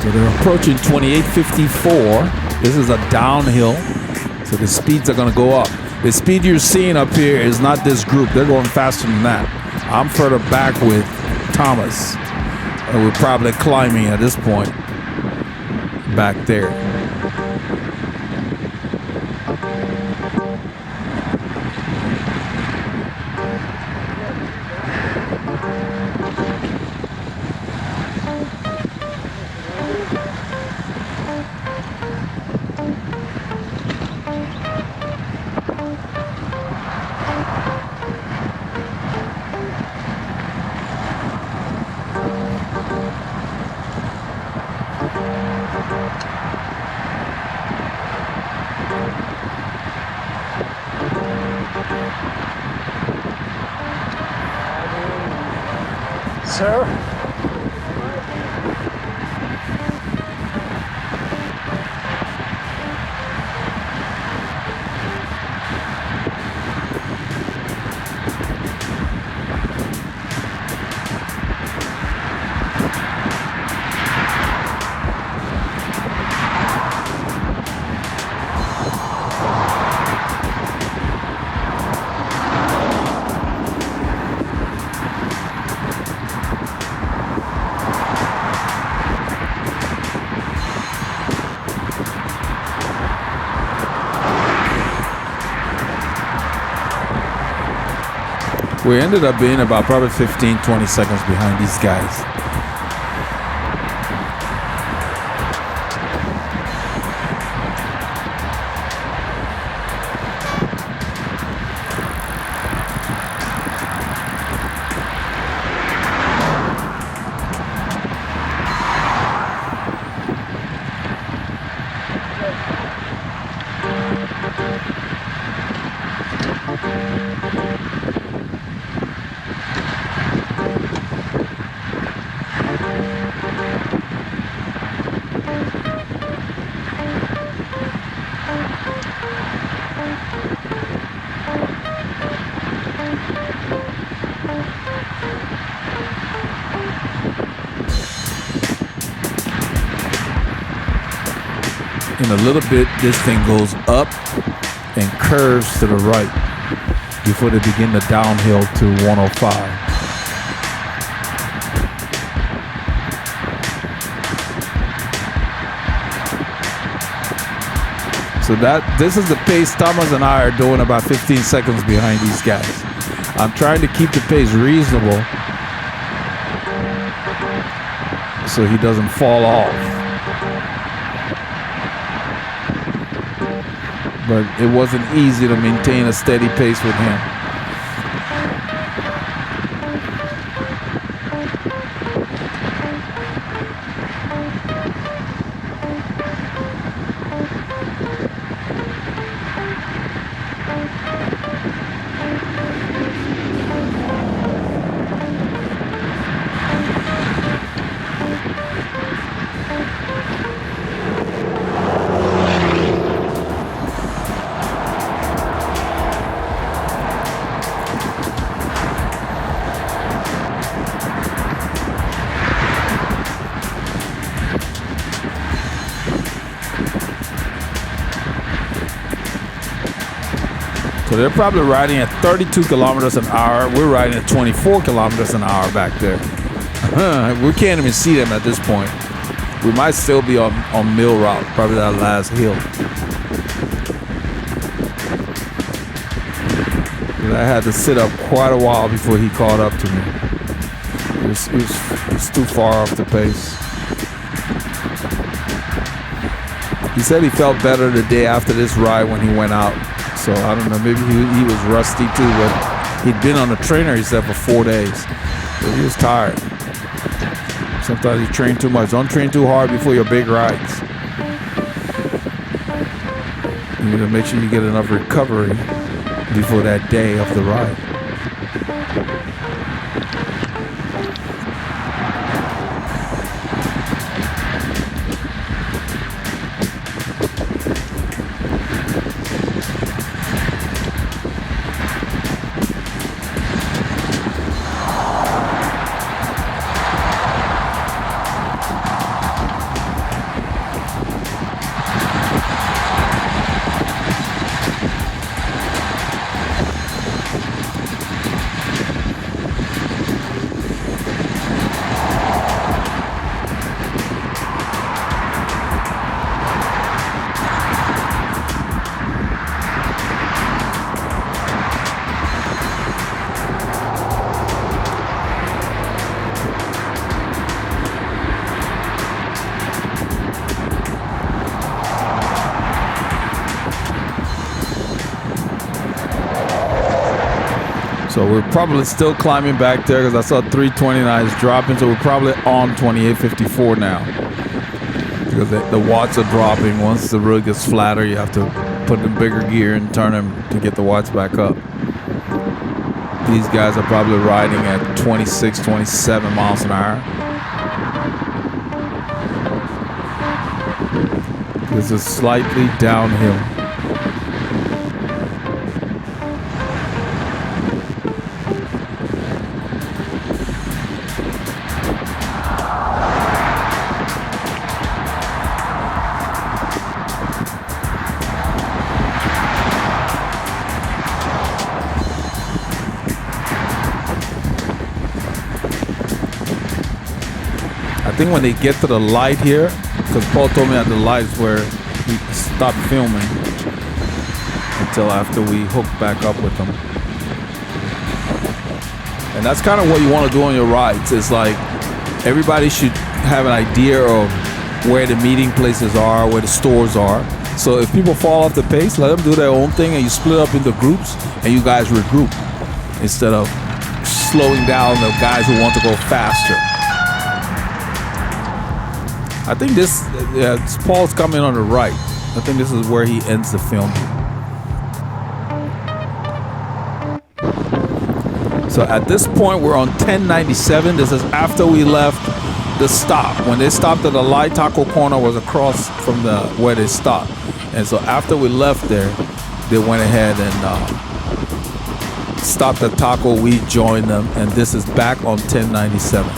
So they're approaching 28.54. This is a downhill, so the speeds are going to go up. The speed you're seeing up here is not this group. They're going faster than that. I'm further back with Thomas, and we're probably climbing at this point back there. Sir? We ended up being about probably 15, 20 seconds behind these guys. In a little bit, this thing goes up and curves to the right before they begin the downhill to 105. So this is the pace Thomas and I are doing, about 15 seconds behind these guys. I'm trying to keep the pace reasonable so he doesn't fall off. But it wasn't easy to maintain a steady pace with him. So they're probably riding at 32 kilometers an hour. We're riding at 24 kilometers an hour back there. We can't even see them at this point. We might still be on mill route, probably that last hill. I had to sit up quite a while before he caught up to me. It was too far off the pace. He said he felt better the day after this ride when he went out. So I don't know, maybe he was rusty too, but he'd been on the trainer, he said, for 4 days. So he was tired. Sometimes you train too much. Don't train too hard before your big rides. You need to make sure you get enough recovery before that day of the ride. So we're probably still climbing back there because I saw 329 is dropping. So we're probably on 2854 now because the watts are dropping. Once the road gets flatter, you have to put in bigger gear and turn them to get the watts back up. These guys are probably riding at 26, 27 miles an hour. This is slightly downhill. I think when they get to the light here, because Paul told me at the light is where we stopped filming until after we hooked back up with them. And that's kind of what you want to do on your rides. It's like everybody should have an idea of where the meeting places are, where the stores are. So if people fall off the pace, let them do their own thing, and you split up into groups and you guys regroup instead of slowing down the guys who want to go faster. I think this, Paul's coming on the right. I think this is where he ends the film. So at this point, we're on 1097. This is after we left the stop. When they stopped at the light, Taco Corner was across from where they stopped. And so after we left there, they went ahead and stopped at Taco. We joined them, and this is back on 1097.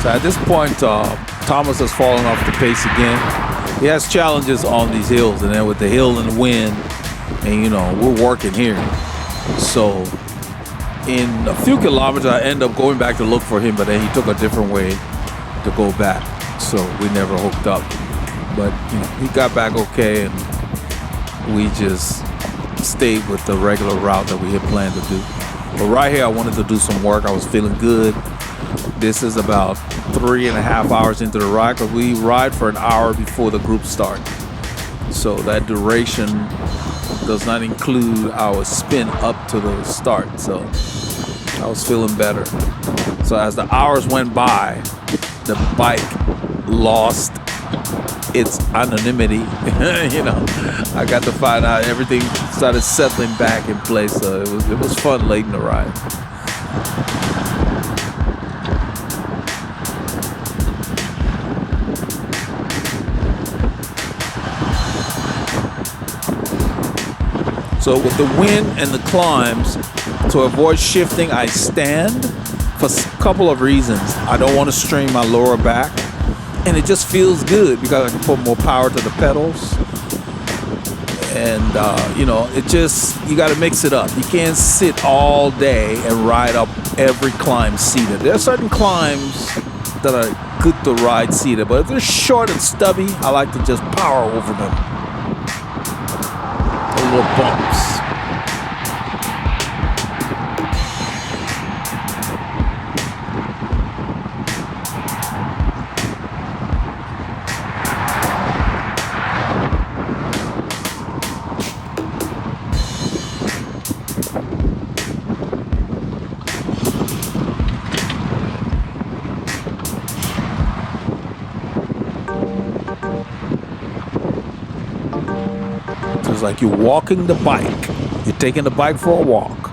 So at this point, Thomas has fallen off the pace again. He has challenges on these hills, and then with the hill and the wind, and we're working here. So in a few kilometers, I end up going back to look for him, but then he took a different way to go back. So we never hooked up. But he got back okay, and we just stayed with the regular route that we had planned to do. But right here, I wanted to do some work. I was feeling good. This is about 3.5 hours into the ride, because we ride for an hour before the group starts. So that duration does not include our spin up to the start. So I was feeling better. So as the hours went by, the bike lost its anonymity. I got to find out everything started settling back in place. So it was fun late in the ride. So with the wind and the climbs, to avoid shifting, I stand for a couple of reasons. I don't want to strain my lower back, and it just feels good because I can put more power to the pedals. And you got to mix it up. You can't sit all day and ride up every climb seated. There are certain climbs that are good to ride seated, but if they're short and stubby, I like to just power over them. Little bumps. It's like you're walking the bike. You're taking the bike for a walk.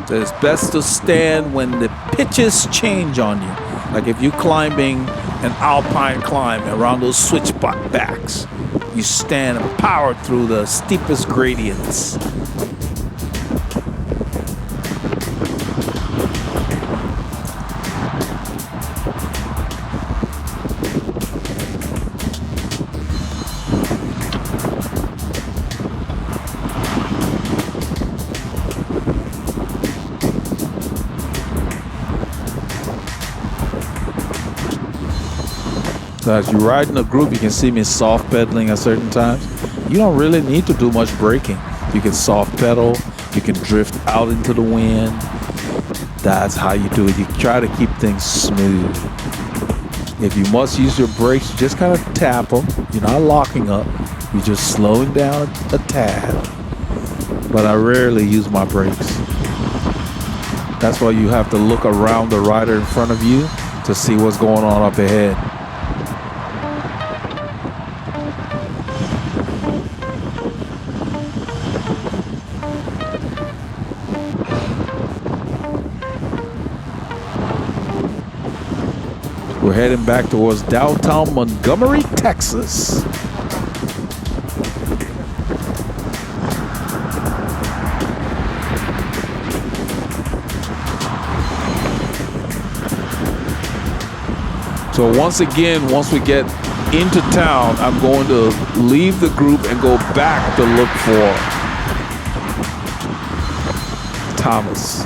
So it's best to stand when the pitches change on you. Like if you're climbing an alpine climb around those switchbacks, you stand and power through the steepest gradients. So as you ride in a group, you can see me soft pedaling at certain times. You don't really need to do much braking. You can soft pedal, you can drift out into the wind. That's how you do it. You try to keep things smooth. If you must use your brakes, you just kind of tap them. You're not locking up. You're just slowing down a tad. But I rarely use my brakes. That's why you have to look around the rider in front of you to see what's going on up ahead. We're heading back towards downtown Montgomery, Texas. So once again, once we get into town, I'm going to leave the group and go back to look for Thomas.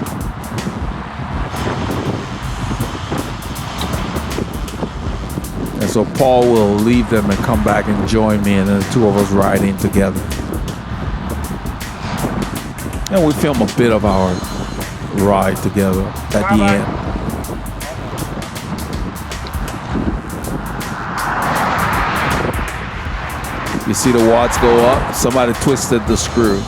So Paul will leave them and come back and join me, and then the two of us riding together. And we film a bit of our ride together at the end. You see the watts go up? Somebody twisted the screw.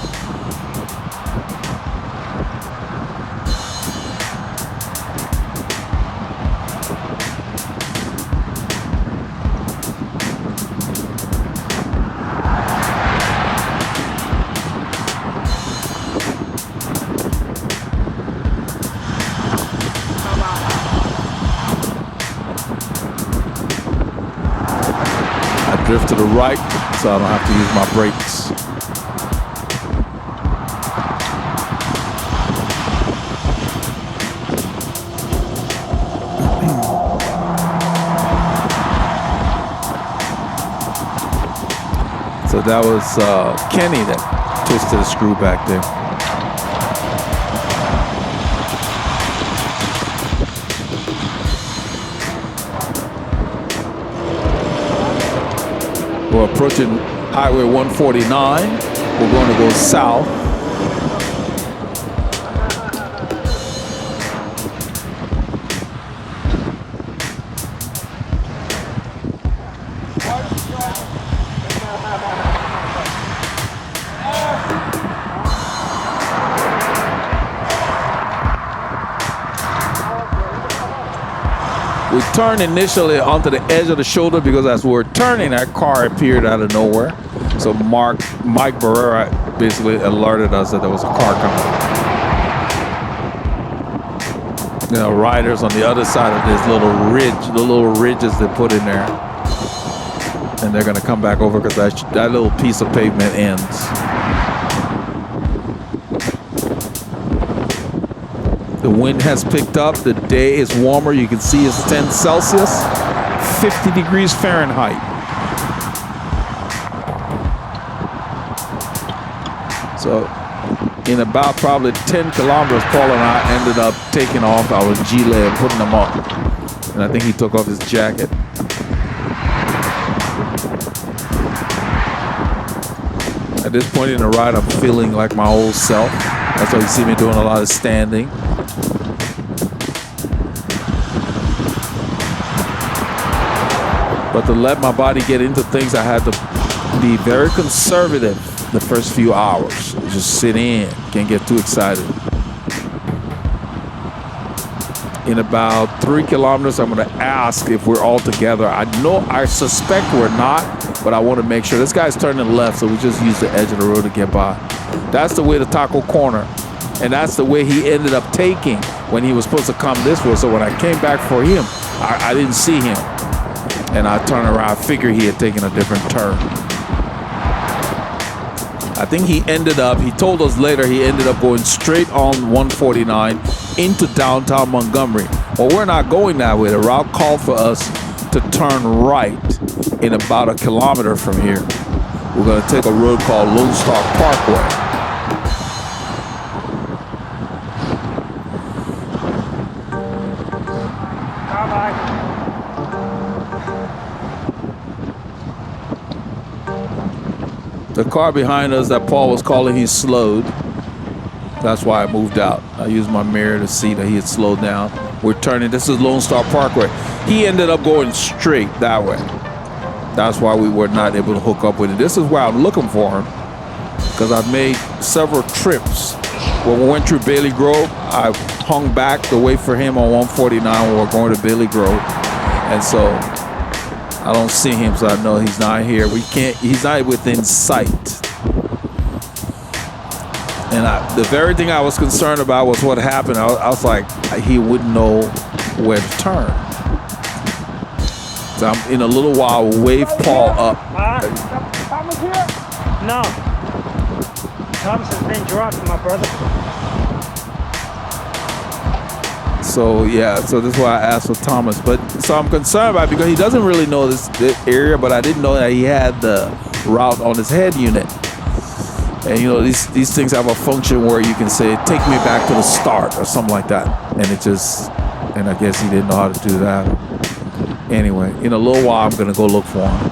Drift to the right, so I don't have to use my brakes. So that was Kenny that twisted the screw back there. We're approaching Highway 149. We're going to go south. We turned initially onto the edge of the shoulder because as we were turning, that car appeared out of nowhere. So Mike Barrera basically alerted us that there was a car coming. You know, riders on the other side of this little ridge, the little ridges they put in there. And they're gonna come back over because that little piece of pavement ends. The wind has picked up. The day is warmer. You can see it's 10 Celsius, 50 degrees Fahrenheit. So in about probably 10 kilometers, Paul and I ended up taking off our gilet and putting them up. And I think he took off his jacket. At this point in the ride, I'm feeling like my old self. That's why you see me doing a lot of standing. But to let my body get into things, I had to be very conservative the first few hours. Just sit in, can't get too excited. In about 3 kilometers, I'm gonna ask if we're all together. I suspect we're not, but I wanna make sure. This guy's turning left, so we just use the edge of the road to get by. That's the way to Taco Corner. And that's the way he ended up taking when he was supposed to come this way. So when I came back for him, I didn't see him. And I turned around, I figured he had taken a different turn. I think he told us later, he ended up going straight on 149 into downtown Montgomery. Well, we're not going that way. The route called for us to turn right in about 1 kilometer from here. We're gonna take a road called Lone Star Parkway. The car behind us that Paul was calling, he slowed. That's why I moved out. I used my mirror to see that he had slowed down. We're turning, this is Lone Star Parkway. He ended up going straight that way. That's why we were not able to hook up with it. This is where I'm looking for him, because I've made several trips. When we went through Bailey Grove, I hung back to wait for him on 149 when we're going to Bailey Grove. And so I don't see him, so I know he's not here. He's not within sight. And the very thing I was concerned about was what happened. I was like, he wouldn't know where to turn. So I'm, in a little while, we'll wave Paul up. Thomas here? No. Thomas has been dropped, my brother. So yeah, so this is why I asked for Thomas. But so I'm concerned about it because he doesn't really know this area, but I didn't know that he had the route on his head unit. And you know, these things have a function where you can say, take me back to the start or something like that. And I guess he didn't know how to do that. Anyway, in a little while, I'm gonna go look for him.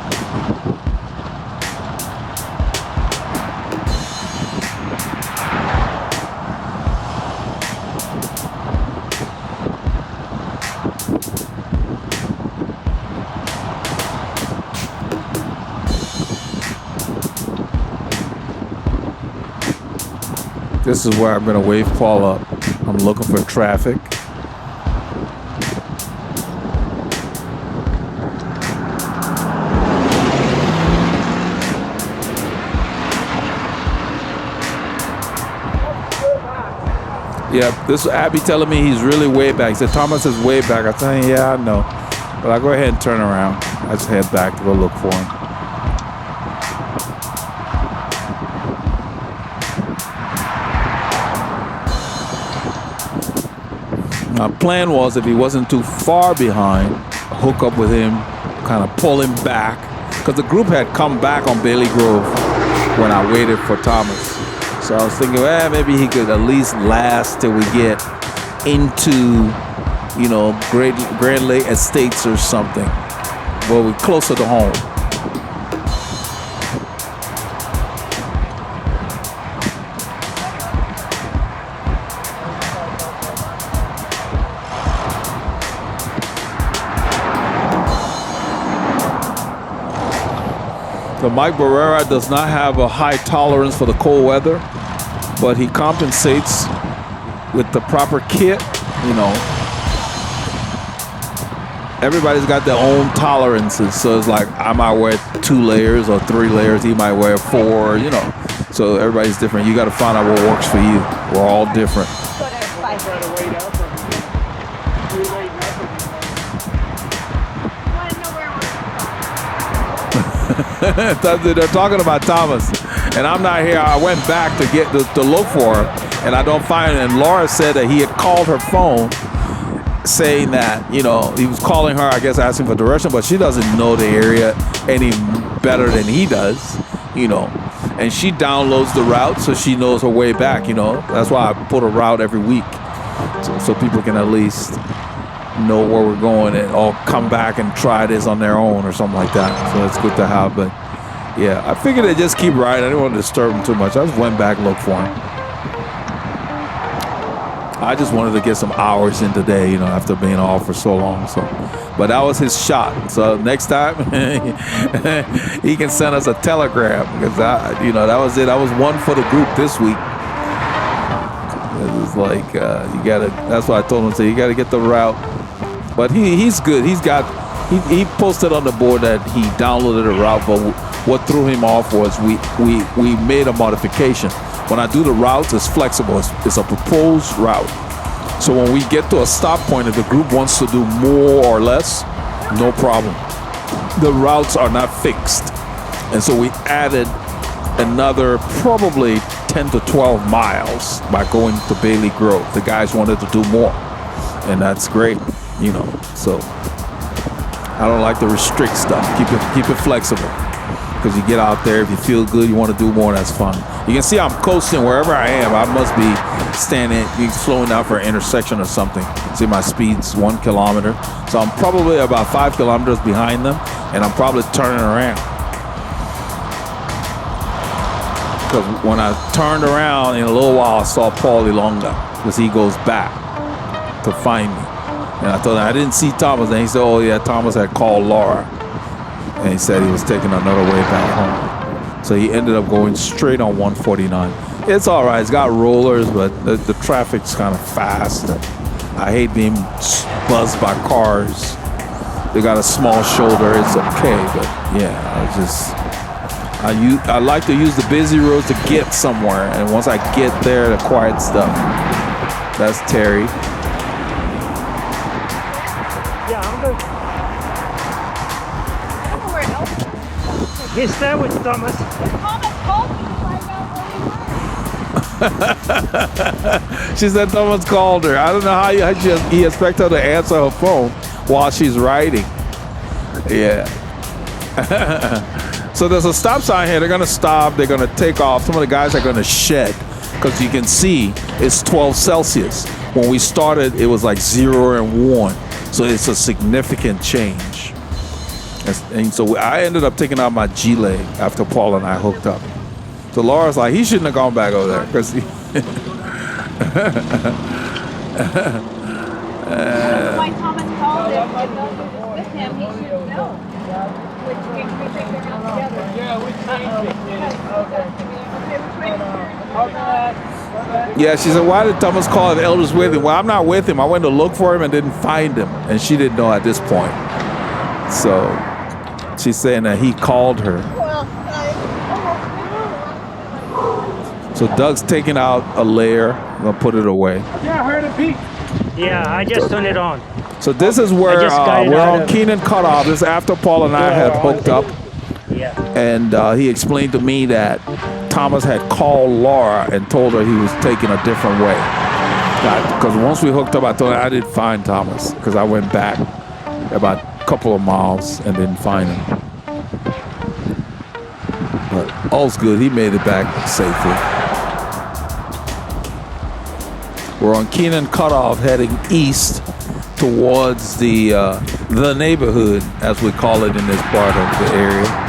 This is where I'm gonna wave Paul up. I'm looking for traffic. Yeah, this Abby telling me he's really way back. He said Thomas is way back. I tell him, yeah, I know. But I go ahead and turn around. I just head back to go look for him. My plan was if he wasn't too far behind, hook up with him, kind of pull him back. Because the group had come back on Bailey Grove when I waited for Thomas. So I was thinking, maybe he could at least last till we get into, you know, Grand Lake Estates or something. Well, we're closer to home. So Mike Barrera does not have a high tolerance for the cold weather, but he compensates with the proper kit. You know, everybody's got their own tolerances. So it's like I might wear 2 layers or 3 layers. He might wear 4, you know. So everybody's different. You got to find out what works for you. We're all different. They're talking about Thomas, and I'm not here. I went back to get to look for her, and I don't find her. And Laura said that he had called her phone saying that, you know, he was calling her, I guess, asking for direction, but she doesn't know the area any better than he does, you know. And she downloads the route so she knows her way back, you know. That's why I put a route every week so people can at least know where we're going and or come back and try this on their own or something like that. So that's good to have. But yeah, I figured they'd just keep riding. I didn't want to disturb him too much. I just went back and looked for him. I just wanted to get some hours in today, you know, after being off for so long. So, but that was his shot. So next time he can send us a telegram because you know, that was it. That was one for the group this week. It was like you gotta. That's why I told him to say you gotta get the route. But he's good. He posted on the board that he downloaded a route, but what threw him off was we made a modification. When I do the routes, it's flexible. It's a proposed route. So when we get to a stop point, if the group wants to do more or less, no problem. The routes are not fixed. And so we added another probably 10 to 12 miles by going to Bailey Grove. The guys wanted to do more, and that's great. You know, so I don't like to restrict stuff. Keep it flexible, because you get out there, if you feel good, you want to do more, that's fun. You can see I'm coasting wherever I am. I must be slowing down for an intersection or something. See, my speed's 1 kilometer, so I'm probably about 5 kilometers behind them, and I'm probably turning around. Because when I turned around in a little while, I saw Paul Ilonga, because he goes back to find me. And I told him I didn't see Thomas, and he said, "Oh yeah, Thomas had called Laura," and he said he was taking another way back home. So he ended up going straight on 149. It's all right. It's got rollers, but the traffic's kind of fast. I hate being buzzed by cars. They got a small shoulder. It's okay, but yeah, I like to use the busy roads to get somewhere, and once I get there, the quiet stuff. That's Terry. He's there with Thomas. She said Thomas called her. I don't know how he expects her to answer her phone while she's riding. Yeah. So there's a stop sign here. They're going to stop. They're going to take off. Some of the guys are going to shed, because you can see it's 12 Celsius. When we started, it was like 0 and 1. So it's a significant change. And so I ended up taking out my G leg after Paul and I hooked up. So Laura's like, he shouldn't have gone back over there because he. Why Thomas called him if Doug was with him, he should know. Which we think they're not together. Yeah, we changed it. Yeah, she said, why did Thomas call if Elder's with him? Well, I'm not with him. I went to look for him and didn't find him. And she didn't know at this point. So she's saying that he called her. So Doug's taking out a layer. I'm going to put it away. Yeah, I heard it beep. Yeah, I just turned it on. So this is where just got it we're out on of- Keenan cutoff. This is after Paul and I had hooked up. Yeah. And he explained to me that Thomas had called Laura and told her he was taking a different way. Because once we hooked up, I told her I didn't find Thomas because I went back about a couple of miles and didn't find him. But all's good. He made it back safely. We're on Keenan cutoff heading east towards the neighborhood, as we call it in this part of the area.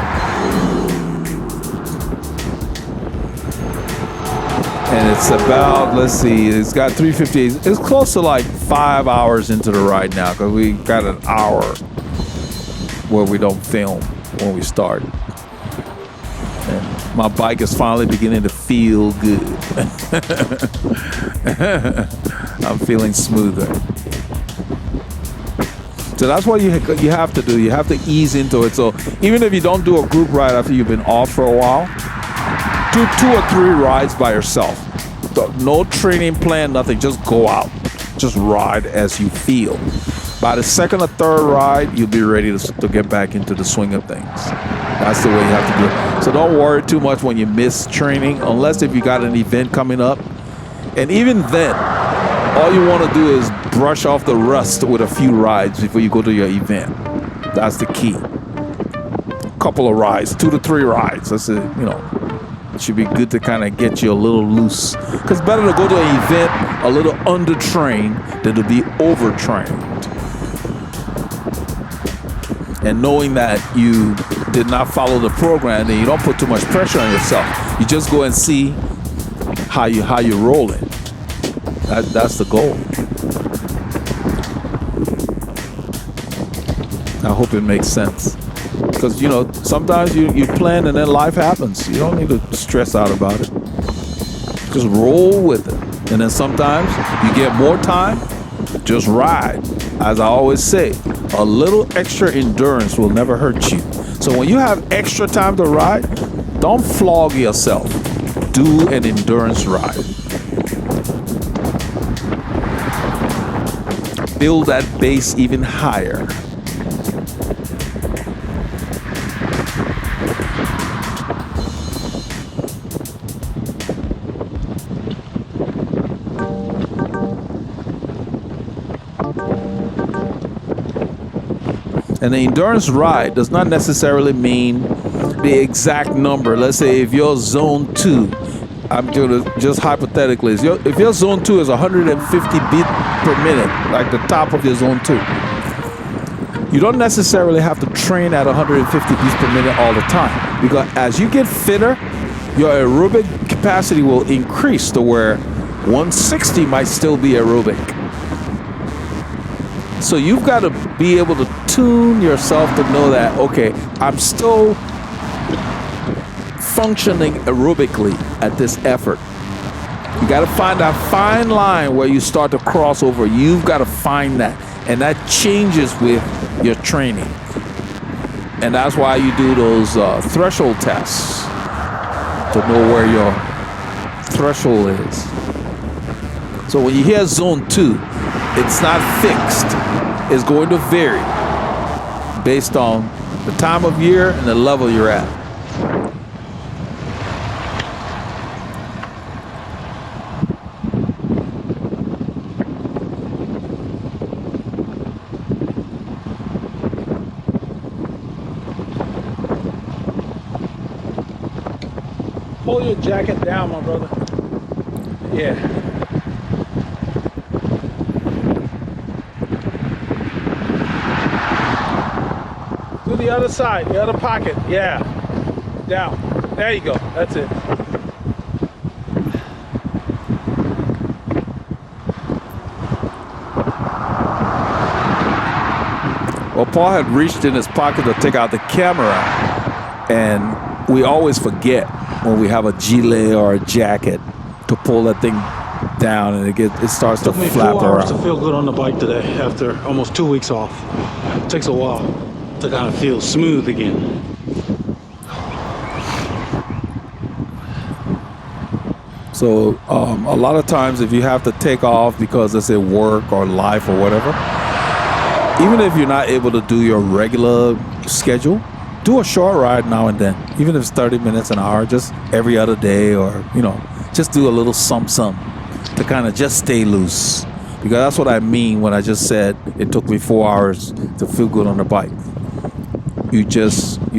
And it's about, let's see, it's got 3:58. It's close to like 5 hours into the ride now because we got an hour where we don't film when we start. And my bike is finally beginning to feel good. I'm feeling smoother. So that's what you have to do. You have to ease into it. So even if you don't do a group ride after you've been off for a while, do 2 or 3 rides by yourself. No training plan, nothing. Just go out. Just ride as you feel. By the 2nd or 3rd ride, you'll be ready to get back into the swing of things. That's the way you have to do it. So don't worry too much when you miss training, unless if you got an event coming up. And even then, all you want to do is brush off the rust with a few rides before you go to your event. That's the key. A couple of rides, 2 to 3 rides. That's it, it should be good to kind of get you a little loose. Because better to go to an event a little undertrained than to be overtrained. And knowing that you did not follow the program, then you don't put too much pressure on yourself. You just go and see how you roll it. That's the goal. I hope it makes sense. Because, sometimes you plan and then life happens. You don't need to stress out about it. Just roll with it. And then sometimes you get more time, just ride. As I always say, a little extra endurance will never hurt you. So when you have extra time to ride, don't flog yourself. Do an endurance ride. Build that base even higher. And the endurance ride does not necessarily mean the exact number. Let's say if you're zone 2, I'm doing it just hypothetically. If your zone 2 is 150 beats per minute, like the top of your zone 2, you don't necessarily have to train at 150 beats per minute all the time. Because as you get fitter, your aerobic capacity will increase to where 160 might still be aerobic. So you've got to be able to tune yourself to know that, okay, I'm still functioning aerobically at this effort. You got to find that fine line where you start to cross over. You've got to find that. And that changes with your training. And that's why you do those threshold tests to know where your threshold is. So when you hear zone 2, it's not fixed. It's going to vary based on the time of year and the level you're at. Pull your jacket down, my brother. Yeah. to the other side, the other pocket. Yeah. Down. There you go. That's it. Well, Paul had reached in his pocket to take out the camera, and we always forget when we have a gilet or a jacket to pull that thing down, and it starts to Took me flap 4 hours around. to feel good on the bike today after almost 2 weeks off. It takes a while to kind of feel smooth again. So a lot of times if you have to take off because it's at work or life or whatever, even if you're not able to do your regular schedule, do a short ride now and then. Even if it's 30 minutes, an hour, just every other day, or, just do a little something to kind of just stay loose. Because that's what I mean when I just said it took me 4 hours to feel good on the bike. You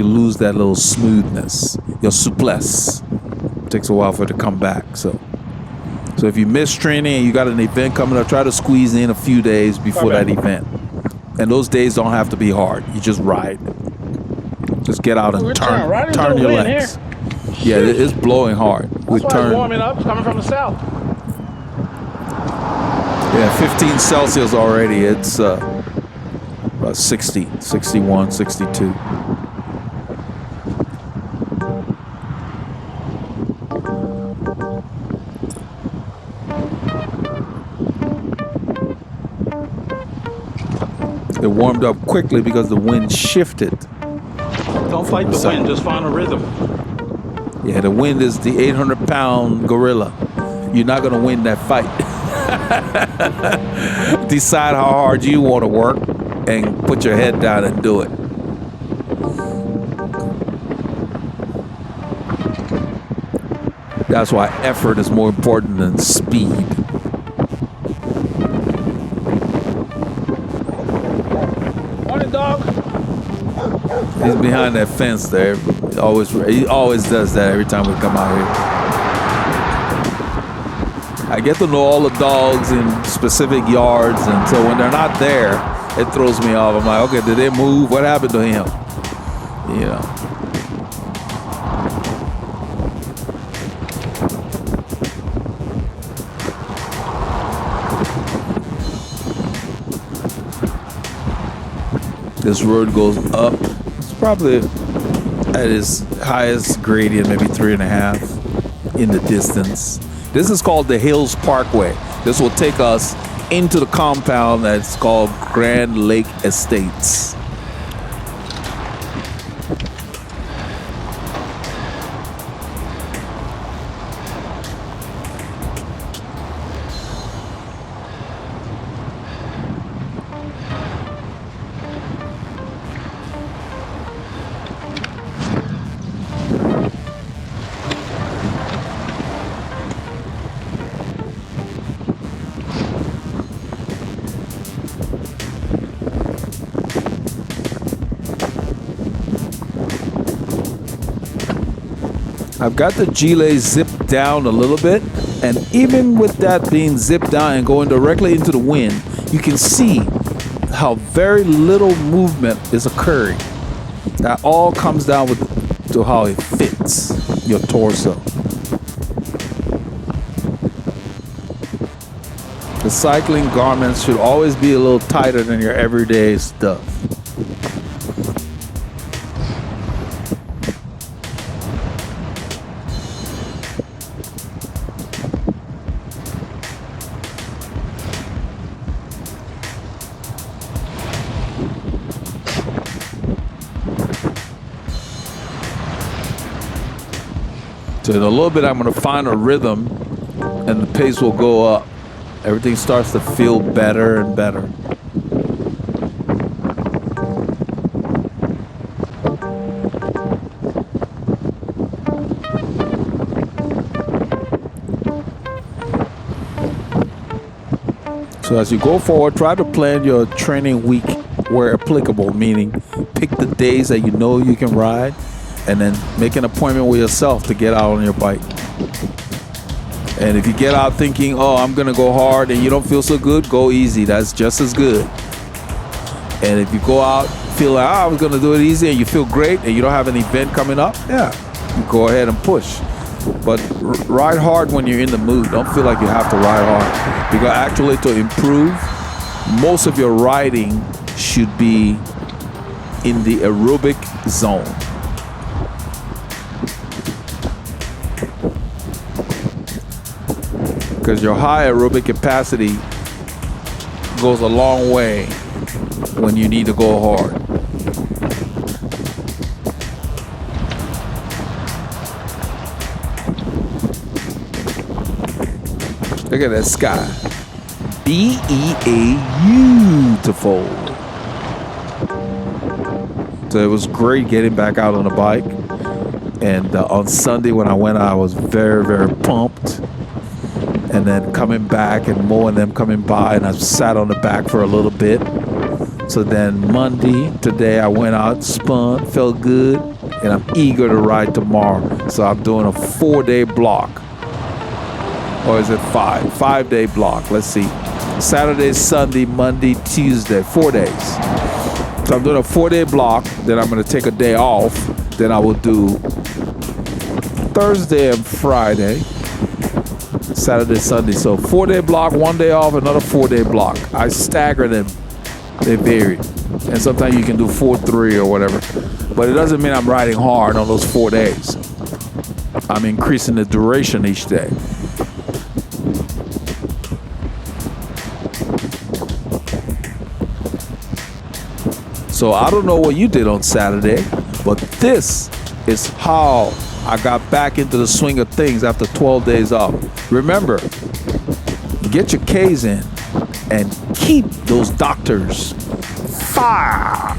lose that little smoothness, your souplesse. It takes a while for it to come back. So if you miss training and you got an event coming up, try to squeeze in a few days before that event. And those days don't have to be hard. You just ride. Just get out and turn your legs. Yeah, it's blowing hard. That's why it's warming up, coming from the south. Yeah, 15 Celsius already. It's about 60, 61, 62. It warmed up quickly because the wind shifted. Don't fight the wind, just find a rhythm. Yeah, the wind is the 800-pound gorilla. You're not going to win that fight. Decide how hard you want to work and put your head down and do it. That's why effort is more important than speed. Morning, dog. He's behind that fence there. He always does that every time we come out here. I get to know all the dogs in specific yards, and so when they're not there, it throws me off. I'm like, okay, did they move? What happened to him? This road goes up. It's probably at its highest gradient, maybe 3.5 in the distance. This is called the Hills Parkway. This will take us into the compound that's called Grand Lake Estates. I've got the gilet zipped down a little bit, and even with that being zipped down and going directly into the wind, you can see how very little movement is occurring. That all comes down to how it fits your torso. The cycling garments should always be a little tighter than your everyday stuff. So in a little bit, I'm going to find a rhythm, and the pace will go up. Everything starts to feel better and better. So as you go forward, try to plan your training week where applicable, meaning pick the days that you know you can ride, and then make an appointment with yourself to get out on your bike. And if you get out thinking, oh, I'm gonna go hard, and you don't feel so good, go easy. That's just as good. And if you go out feel like, I was gonna do it easy, and you feel great, and you don't have an event coming up, yeah, go ahead and push. But ride hard when you're in the mood. Don't feel like you have to ride hard. Because actually, to improve, most of your riding should be in the aerobic zone. Because your high aerobic capacity goes a long way when you need to go hard. Look at that sky. Beautiful. So it was great getting back out on the bike. And on Sunday when I went out, I was very, very pumped. And then coming back and Mo and them coming by, and I sat on the back for a little bit. So then Monday, today I went out, spun, felt good, and I'm eager to ride tomorrow. So I'm doing a 4-day block. Or is it 5? 5-day block. Let's see. Saturday, Sunday, Monday, Tuesday. 4 days. So I'm doing a 4-day block. Then I'm going to take a day off. Then I will do Thursday and Friday. Saturday, Sunday. So 4-day block, 1 day off, another 4-day block. I stagger them. They vary. And sometimes you can do 4-3 or whatever. But it doesn't mean I'm riding hard on those 4 days. I'm increasing the duration each day. So I don't know what you did on Saturday, but this is how I got back into the swing of things after 12 days off. Remember, get your K's in and keep those doctors far.